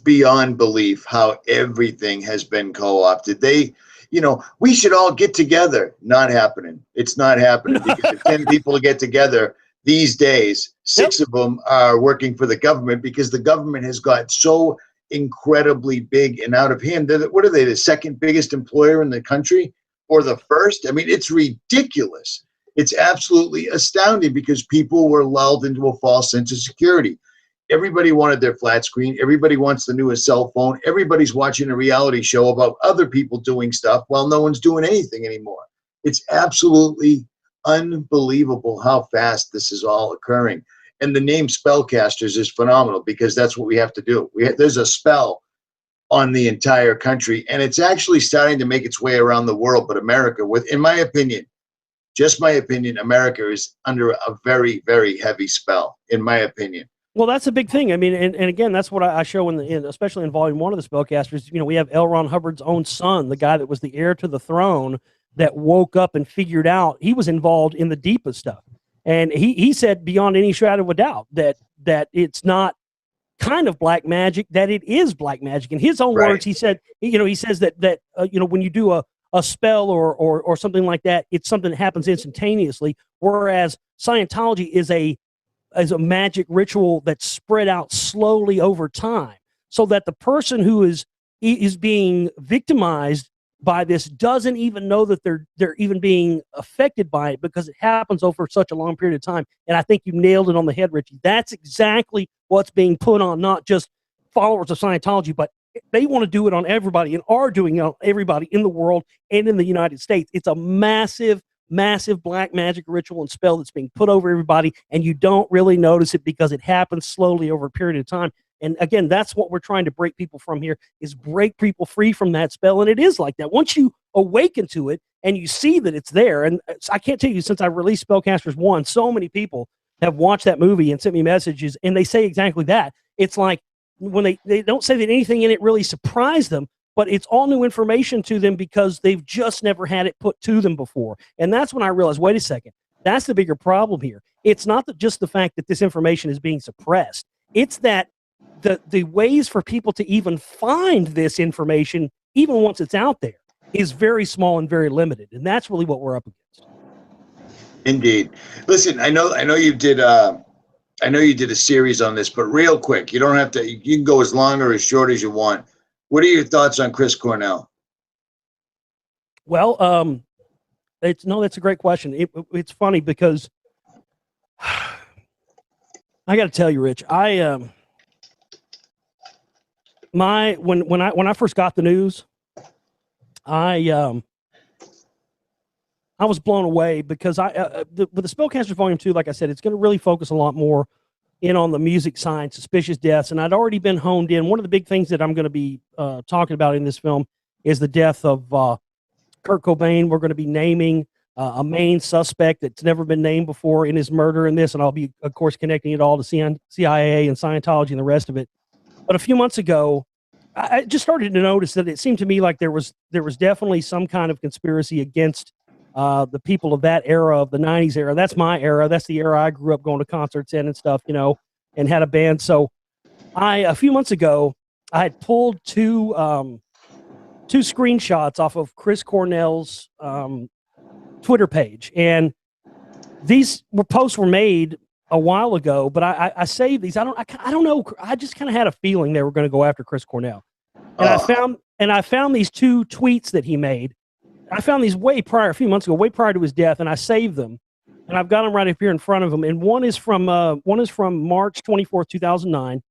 [SPEAKER 1] beyond belief how everything has been co-opted. We should all get together. Not happening. It's not happening, because if 10 people get together these days, 6 of them are working for the government, because the government has got so incredibly big and out of hand. What are they, the second biggest employer in the country? Or the first? I mean, it's ridiculous. It's absolutely astounding, because people were lulled into a false sense of security. Everybody wanted their flat screen. Everybody wants the newest cell phone. Everybody's watching a reality show about other people doing stuff while no one's doing anything anymore. It's absolutely unbelievable how fast this is all occurring. And the name Spellcasters is phenomenal, because that's what we have to do. There's a spell on the entire country, and it's actually starting to make its way around the world. But America, in my opinion, just my opinion, America is under a very, very heavy spell, in my opinion.
[SPEAKER 2] Well, that's a big thing. I mean, and again, that's what I show especially in Volume 1 of the Spellcasters. We have L. Ron Hubbard's own son, the guy that was the heir to the throne, that woke up and figured out he was involved in the deepest stuff. And he said beyond any shadow of a doubt that it's not kind of black magic, that it is black magic. In his own words, he said, he says that when you do a spell or something like that, it's something that happens instantaneously, whereas Scientology is a magic ritual that's spread out slowly over time, so that the person who is being victimized by this doesn't even know that they're even being affected by it, because it happens over such a long period of time. And I think you nailed it on the head, Richie. That's exactly what's being put on not just followers of Scientology, but they want to do it on everybody, and are doing it on everybody in the world and in the United States. It's a massive black magic ritual and spell that's being put over everybody, and you don't really notice it because it happens slowly over a period of time. And again, that's what we're trying to break people from here, is break people free from that spell. And it is like that. Once you awaken to it and you see that it's there, and I can't tell you, since I released Spellcasters 1, so many people have watched that movie and sent me messages, and they say exactly that. It's like, when they don't say that anything in it really surprised them, but it's all new information to them, because they've just never had it put to them before. And that's when I realized, wait a second, that's the bigger problem here. It's not just the fact that this information is being suppressed. It's that the ways for people to even find this information, even once it's out there, is very small and very limited. And that's really what we're up against.
[SPEAKER 1] Indeed. Listen, I know you did I know you did a series on this, but real quick, you don't have to. You can go as long or as short as you want. What are your thoughts on Chris Cornell?
[SPEAKER 2] Well, that's a great question. It's funny because I got to tell you, Rich, when I first got the news, I was blown away because with the Spellcasters Volume 2, like I said, it's going to really focus a lot more in on the music side, suspicious deaths, and I'd already been honed in. One of the big things that I'm going to be talking about in this film is the death of Kurt Cobain. We're going to be naming a main suspect that's never been named before in his murder in this, and I'll be, of course, connecting it all to CIA and Scientology and the rest of it. But a few months ago, I just started to notice that it seemed to me like there was definitely some kind of conspiracy against the people of that era, of the 90s era. That's my era. That's the era I grew up going to concerts in and stuff, and had a band. So a few months ago, I had pulled two screenshots off of Chris Cornell's Twitter page. And these posts were made a while ago, but I saved these. I don't know. I just kind of had a feeling they were going to go after Chris Cornell. And I found these two tweets that he made. I found these a few months ago, way prior to his death, and I saved them. And I've got them right up here in front of him. And one is from March 24th, 2009.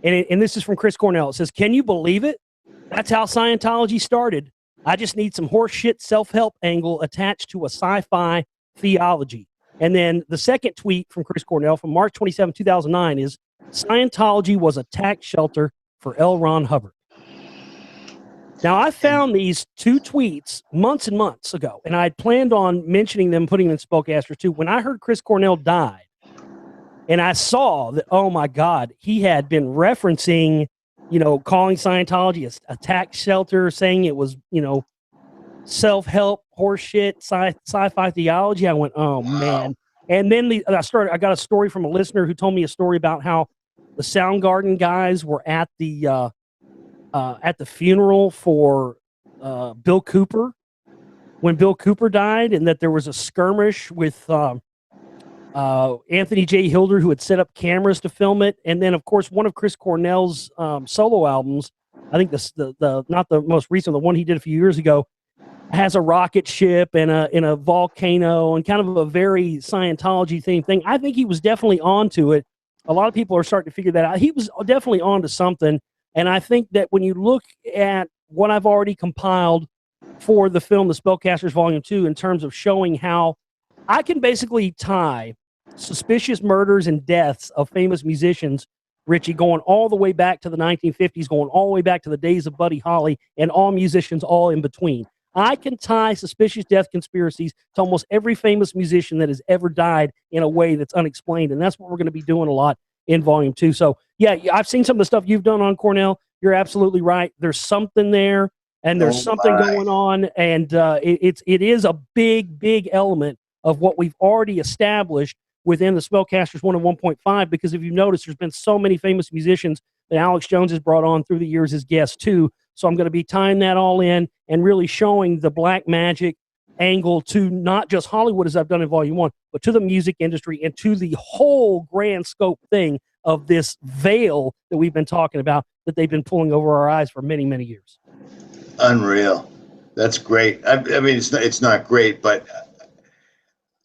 [SPEAKER 2] And this is from Chris Cornell. It says, "Can you believe it? That's how Scientology started. I just need some horseshit self-help angle attached to a sci-fi theology." And then the second tweet from Chris Cornell from March 27, 2009 is, "Scientology was a tax shelter for L. Ron Hubbard." Now, I found these two tweets months and months ago, and I had planned on mentioning them, putting them in Spellcaster too. When I heard Chris Cornell died, and I saw that, oh my God, he had been referencing, calling Scientology a tax shelter, saying it was, self-help, horseshit, sci-fi theology. I went, oh man. And then I got a story from a listener who told me a story about how the Soundgarden guys were at the funeral for Bill Cooper when Bill Cooper died, and that there was a skirmish with Anthony J. Hilder, who had set up cameras to film it. And then, of course, one of Chris Cornell's solo albums, I think the not the most recent, the one he did a few years ago, has a rocket ship and a volcano and kind of a very Scientology themed thing. I think he was definitely onto it. A lot of people are starting to figure that out. He was definitely onto something. And I think that when you look at what I've already compiled for the film, The Spellcasters Volume 2, in terms of showing how I can basically tie suspicious murders and deaths of famous musicians, Richie, going all the way back to the 1950s, going all the way back to the days of Buddy Holly, and all musicians all in between. I can tie suspicious death conspiracies to almost every famous musician that has ever died in a way that's unexplained. And that's what we're going to be doing a lot in Volume 2. So, yeah, I've seen some of the stuff you've done on Cornell. You're absolutely right. There's something there, and there's something going on. And it is a big, big element of what we've already established within the Spellcasters 1 and 1.5, because if you notice, there's been so many famous musicians that Alex Jones has brought on through the years as guests too. So I'm going to be tying that all in and really showing the black magic angle to not just Hollywood, as I've done in Volume 1, but to the music industry and to the whole grand scope thing of this veil that we've been talking about, that they've been pulling over our eyes for many, many years.
[SPEAKER 1] Unreal. That's great. I mean, it's not great, but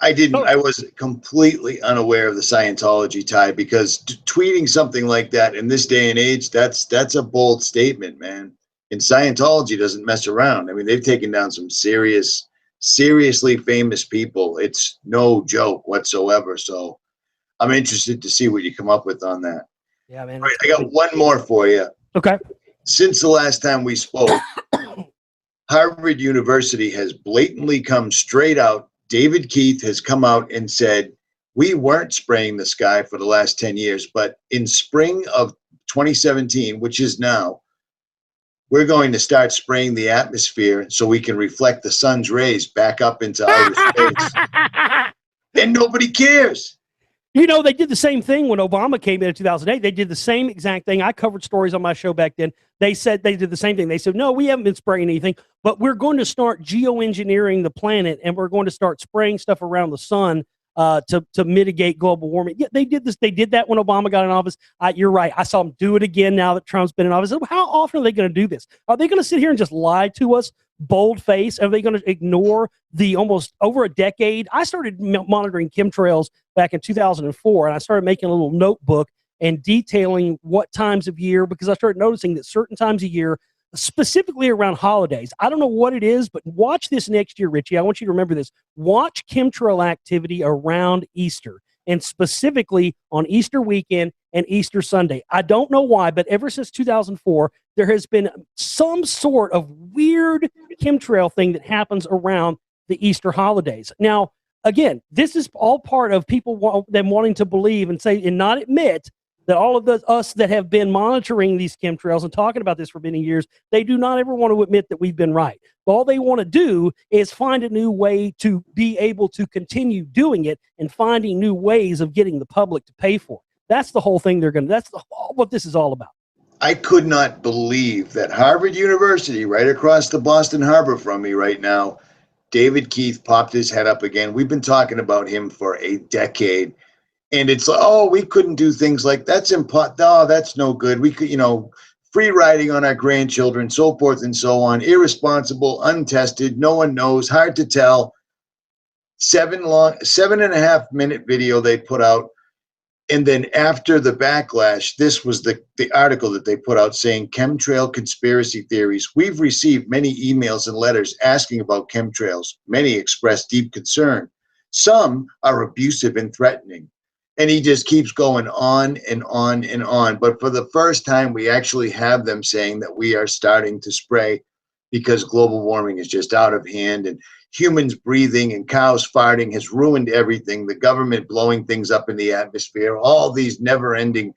[SPEAKER 1] I was completely unaware of the Scientology tie, because tweeting something like that in this day and age, that's a bold statement, man. And Scientology doesn't mess around. I mean, they've taken down some seriously famous people. It's no joke whatsoever. So I'm interested to see what you come up with on that.
[SPEAKER 2] Yeah, man.
[SPEAKER 1] All right, I got one more for you.
[SPEAKER 2] Okay.
[SPEAKER 1] Since the last time we spoke, Harvard University has blatantly come straight out. David Keith has come out and said, we weren't spraying the sky for the last 10 years, but in spring of 2017, which is now, we're going to start spraying the atmosphere so we can reflect the sun's rays back up into outer space. And nobody cares.
[SPEAKER 2] You know, they did the same thing when Obama came in 2008. They did the same exact thing. I covered stories on my show back then. They said they did the same thing. They said, no, we haven't been spraying anything, but we're going to start geoengineering the planet, and we're going to start spraying stuff around the sun to mitigate global warming. Yeah, they did this. They did that when Obama got in office. You're right. I saw them do it again now that Trump's been in office. How often are they going to do this? Are they going to sit here and just lie to us, bold face? Are they going to ignore the almost over a decade? I started monitoring chemtrails back in 2004, and I started making a little notebook and detailing what times of year, because I started noticing that certain times of year, specifically around holidays. I don't know what it is, but watch this next year, Richie. I want you to remember this. Watch chemtrail activity around Easter, and specifically on Easter weekend and Easter Sunday. I don't know why, but ever since 2004, there has been some sort of weird chemtrail thing that happens around the Easter holidays. Now, again, this is all part of people them wanting to believe and say and not admit that all of us that have been monitoring these chemtrails and talking about this for many years, they do not ever want to admit that we've been right. All they want to do is find a new way to be able to continue doing it and finding new ways of getting the public to pay for it. That's the whole thing that's what this is all about.
[SPEAKER 1] I could not believe that Harvard University, right across the Boston Harbor from me right now, David Keith popped his head up again. We've been talking about him for a decade. And it's like, oh, we couldn't do things like that's no, that's no good. We could, free riding on our grandchildren, so forth and so on, irresponsible, untested, no one knows, hard to tell. 7.5 minute video they put out. And then after the backlash, this was the article that they put out saying chemtrail conspiracy theories. We've received many emails and letters asking about chemtrails. Many express deep concern. Some are abusive and threatening. And he just keeps going on and on and on. But for the first time, we actually have them saying that we are starting to spray because global warming is just out of hand, and humans breathing and cows farting has ruined everything. The government blowing things up in the atmosphere, all these never-ending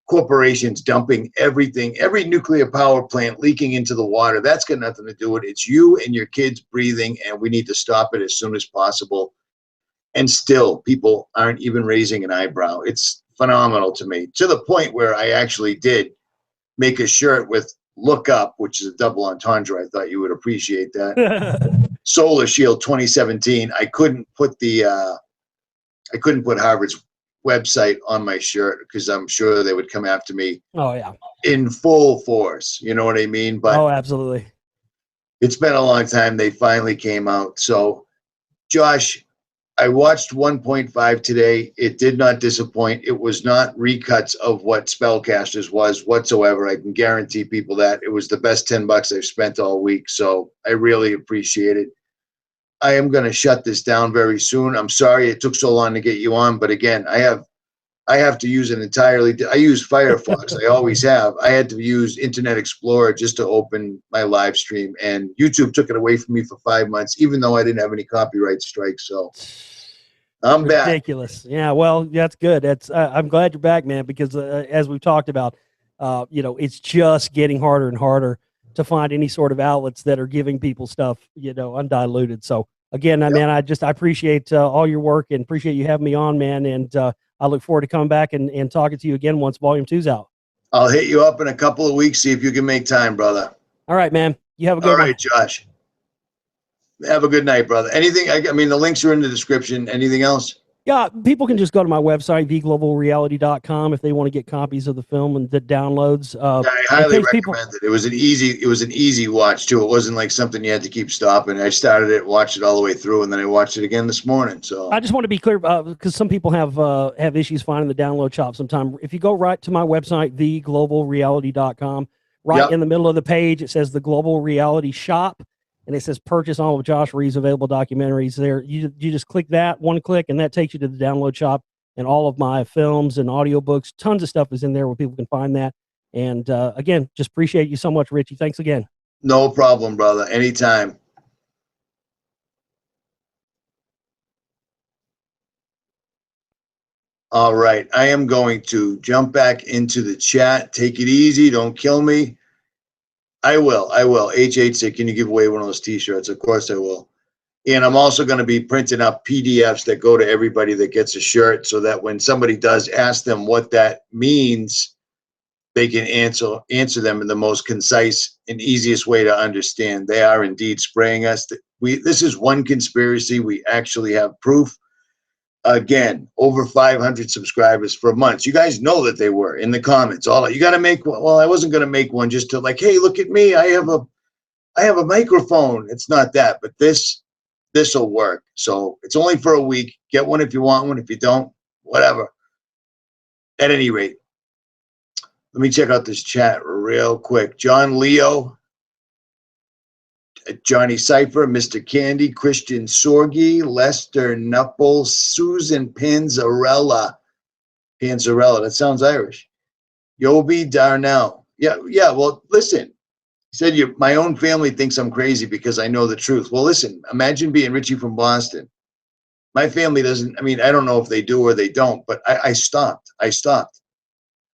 [SPEAKER 1] corporations dumping everything, every nuclear power plant leaking into the water. That's got nothing to do with it. It's you and your kids breathing, and we need to stop it as soon as possible. And still, people aren't even raising an eyebrow. It's phenomenal to me, to the point where I actually did make a shirt with "Look Up," which is a double entendre. I thought you would appreciate that. Solar Shield 2017. I couldn't put Harvard's website on my shirt because I'm sure they would come after me.
[SPEAKER 2] Oh yeah,
[SPEAKER 1] in full force. You know what I mean? But
[SPEAKER 2] absolutely.
[SPEAKER 1] It's been a long time. They finally came out. So, Josh, I watched 1.5 today. It did not disappoint. It was not recuts of what Spellcasters was whatsoever. I can guarantee people that. It was the best $10 I've spent all week. So I really appreciate it. I am going to shut this down very soon. I'm sorry it took so long to get you on. But again, I have to use I use Firefox. I always have. I had to use Internet Explorer just to open my live stream, and YouTube took it away from me for 5 months, even though I didn't have any copyright strikes. So I'm
[SPEAKER 2] ridiculous.
[SPEAKER 1] back.
[SPEAKER 2] Yeah, well, that's good. That's I'm glad you're back, man, because as we've talked about, it's just getting harder and harder to find any sort of outlets that are giving people stuff, undiluted. So again, man, I appreciate all your work and appreciate you having me on, man. And I look forward to coming back and talking to you again once Volume 2's out.
[SPEAKER 1] I'll hit you up in a couple of weeks, see if you can make time, brother.
[SPEAKER 2] All right, man. You have a good one.
[SPEAKER 1] All right, Josh. Have a good night, brother. Anything? I mean, the links are in the description. Anything else?
[SPEAKER 2] Yeah, people can just go to my website, theglobalreality.com, if they want to get copies of the film and the downloads.
[SPEAKER 1] I highly recommend it. It was an easy watch too. It wasn't like something you had to keep stopping. I started it, watched it all the way through, and then I watched it again this morning. So
[SPEAKER 2] I just want to be clear because some people have issues finding the download shop sometime. If you go right to my website, theglobalreality.com, in the middle of the page, it says the Global Reality Shop. And it says purchase all of Josh Reed's available documentaries there. You just click that one click, and that takes you to the download shop, and all of my films and audiobooks, tons of stuff is in there where people can find that. And again, just appreciate you so much, Richie. Thanks again.
[SPEAKER 1] No problem, brother. Anytime. All right. I am going to jump back into the chat. Take it easy. Don't kill me. I will. H8 said, can you give away one of those T-shirts? Of course I will. And I'm also going to be printing up PDFs that go to everybody that gets a shirt so that when somebody does ask them what that means, they can answer them in the most concise and easiest way to understand. They are indeed spraying us. This is one conspiracy. We actually have proof. Again, over 500 subscribers for months. You guys know that they were in the comments. All you got to make one. Well, I wasn't going to make one just to like, hey, look at me. I have a microphone. It's not that, but this will work. So it's only for a week. Get one if you want one. If you don't, whatever. At any rate, let me check out this chat real quick. John Leo, Johnny Cypher, Mr. Candy, Christian Sorgi, Lester Knuppel, Susan Panzarella. Panzarella, that sounds Irish. Yobi Darnell. Yeah. Well, listen. He said, my own family thinks I'm crazy because I know the truth. Well, listen, imagine being Richie from Boston. My family doesn't, I mean, I don't know if they do or they don't, but I stopped.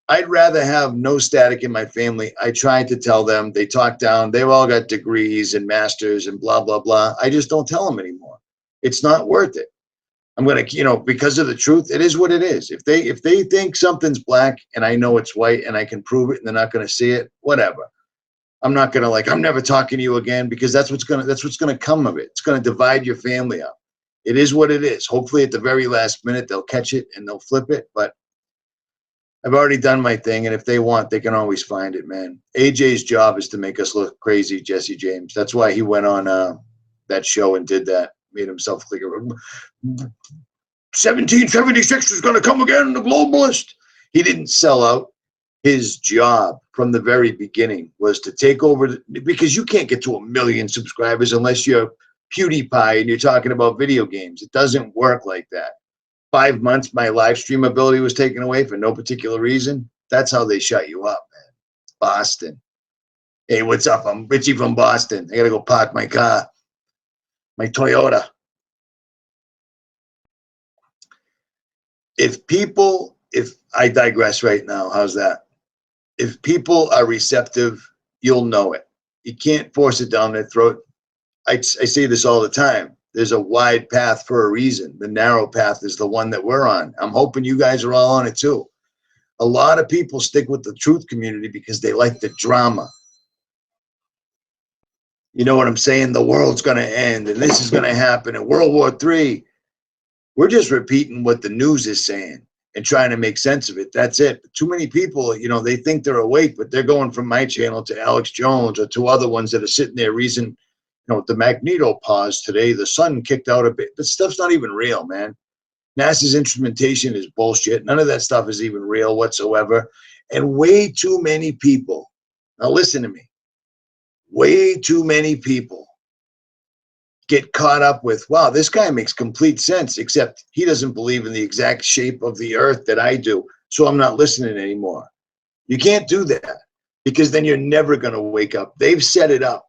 [SPEAKER 1] I'd rather have no static in my family. I tried to tell them. They talked down. They've all got degrees and masters and blah, blah, blah. I just don't tell them anymore. It's not worth it. I'm going to, because of the truth, it is what it is. If they think something's black and I know it's white and I can prove it and they're not going to see it, whatever. I'm not going to I'm never talking to you again, because that's what's going to come of it. It's going to divide your family up. It is what it is. Hopefully at the very last minute, they'll catch it and they'll flip it. But I've already done my thing. And if they want, they can always find it, man. AJ's job is to make us look crazy, Jesse James. That's why he went on that show and did that. Made himself click. 1776 is going to come again, the globalist. He didn't sell out. His job from the very beginning was to take over, because you can't get to 1 million subscribers unless you're PewDiePie and you're talking about video games. It doesn't work like that. 5 months, my live stream ability was taken away for no particular reason. That's how they shut you up, man. Boston. Hey, what's up? I'm Richie from Boston. I got to go park my car, my Toyota. If I digress right now, how's that? If people are receptive, you'll know it. You can't force it down their throat. I say this all the time. There's a wide path for a reason. The narrow path is the one that we're on. I'm hoping you guys are all on it too. A lot of people stick with the truth community because they like the drama. You know what I'm saying? The world's going to end and this is going to happen and World War III. We're just repeating what the news is saying and trying to make sense of it. That's it. But too many people, they think they're awake, but they're going from my channel to Alex Jones or to other ones that are sitting there reason, the magneto pause today, the sun kicked out a bit. But stuff's not even real, man. NASA's instrumentation is bullshit. None of that stuff is even real whatsoever. And way too many people, now listen to me, way too many people get caught up with, wow, this guy makes complete sense, except he doesn't believe in the exact shape of the earth that I do, so I'm not listening anymore. You can't do that, because then you're never going to wake up. They've set it up.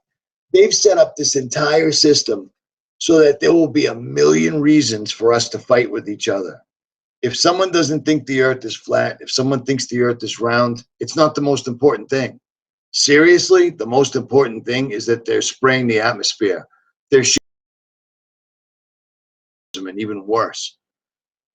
[SPEAKER 1] They've set up this entire system so that there will be 1 million reasons for us to fight with each other. If someone doesn't think the earth is flat, if someone thinks the earth is round, it's not the most important thing. Seriously, the most important thing is that they're spraying the atmosphere. They're and even worse.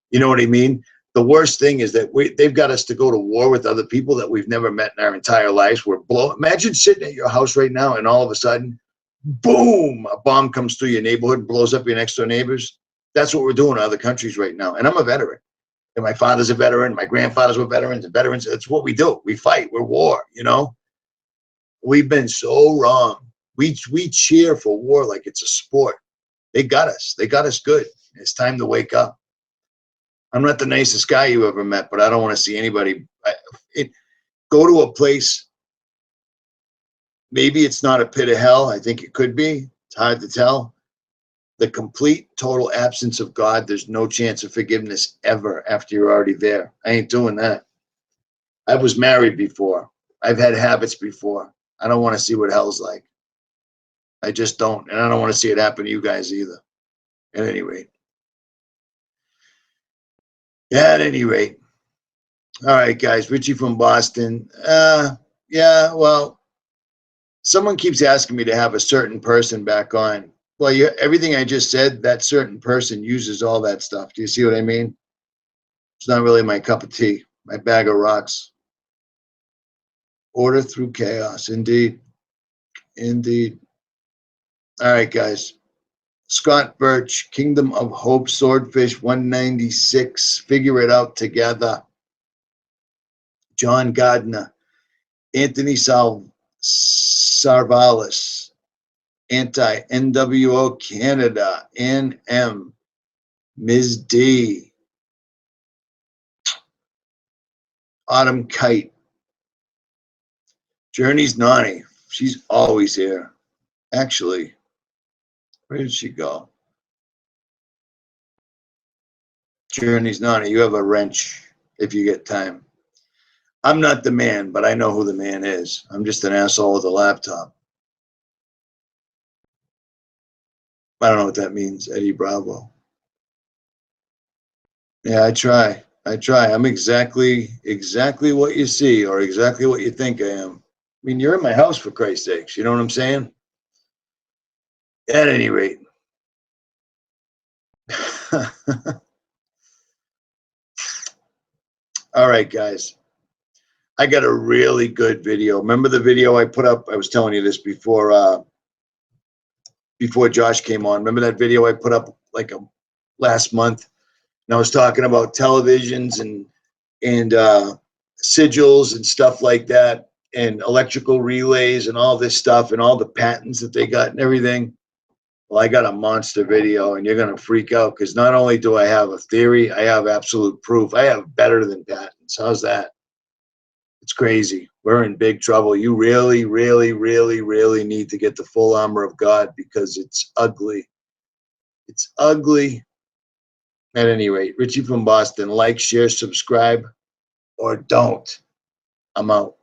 [SPEAKER 1] You know what I mean? The worst thing is that they've got us to go to war with other people that we've never met in our entire lives. Imagine sitting at your house right now and all of a sudden, boom, a bomb comes through your neighborhood and blows up your next door neighbors. That's what we're doing in other countries right now. And I'm a veteran. And my father's a veteran. My grandfathers were veterans and veterans. It's what we do. We fight. We're war, We've been so wrong. We cheer for war like it's a sport. They got us. They got us good. It's time to wake up. I'm not the nicest guy you ever met, but I don't want to see anybody. Go to a place. Maybe it's not a pit of hell. I think it could be. It's hard to tell. The complete, total absence of God. There's no chance of forgiveness ever after you're already there. I ain't doing that. I was married before. I've had habits before. I don't want to see what hell's like. I just don't. And I don't want to see it happen to you guys either. At any rate. Yeah, at any rate. All right, guys. Richie from Boston. Yeah, well, someone keeps asking me to have a certain person back on. Well, everything I just said, that certain person uses all that stuff. Do you see what I mean? It's not really my cup of tea. My bag of rocks. Order through chaos. Indeed. Indeed. All right, guys. Scott Birch, Kingdom of Hope, Swordfish 196, Figure It Out Together. John Gardner, Anthony Sarvalis, Anti-NWO Canada, NM, Ms. D, Autumn Kite, Journey's Nani. She's always here. Actually, where did she go? Journey's Nani, you have a wrench if you get time. I'm not the man, but I know who the man is. I'm just an asshole with a laptop. I don't know what that means, Eddie Bravo. Yeah, I try. I'm exactly what you see or exactly what you think I am. I mean, you're in my house, for Christ's sakes. You know what I'm saying? At any rate. All right, guys. I got a really good video. Remember the video I put up? I was telling you this before Josh came on. Remember that video I put up like last month? And I was talking about televisions and sigils and stuff like that, and electrical relays and all this stuff and all the patents that they got and everything. Well, I got a monster video, and you're going to freak out because not only do I have a theory, I have absolute proof. I have better than patents. How's that? It's crazy. We're in big trouble. You really, really, really, really need to get the full armor of God because it's ugly. It's ugly. At any rate, Richie from Boston, like, share, subscribe, or don't. I'm out.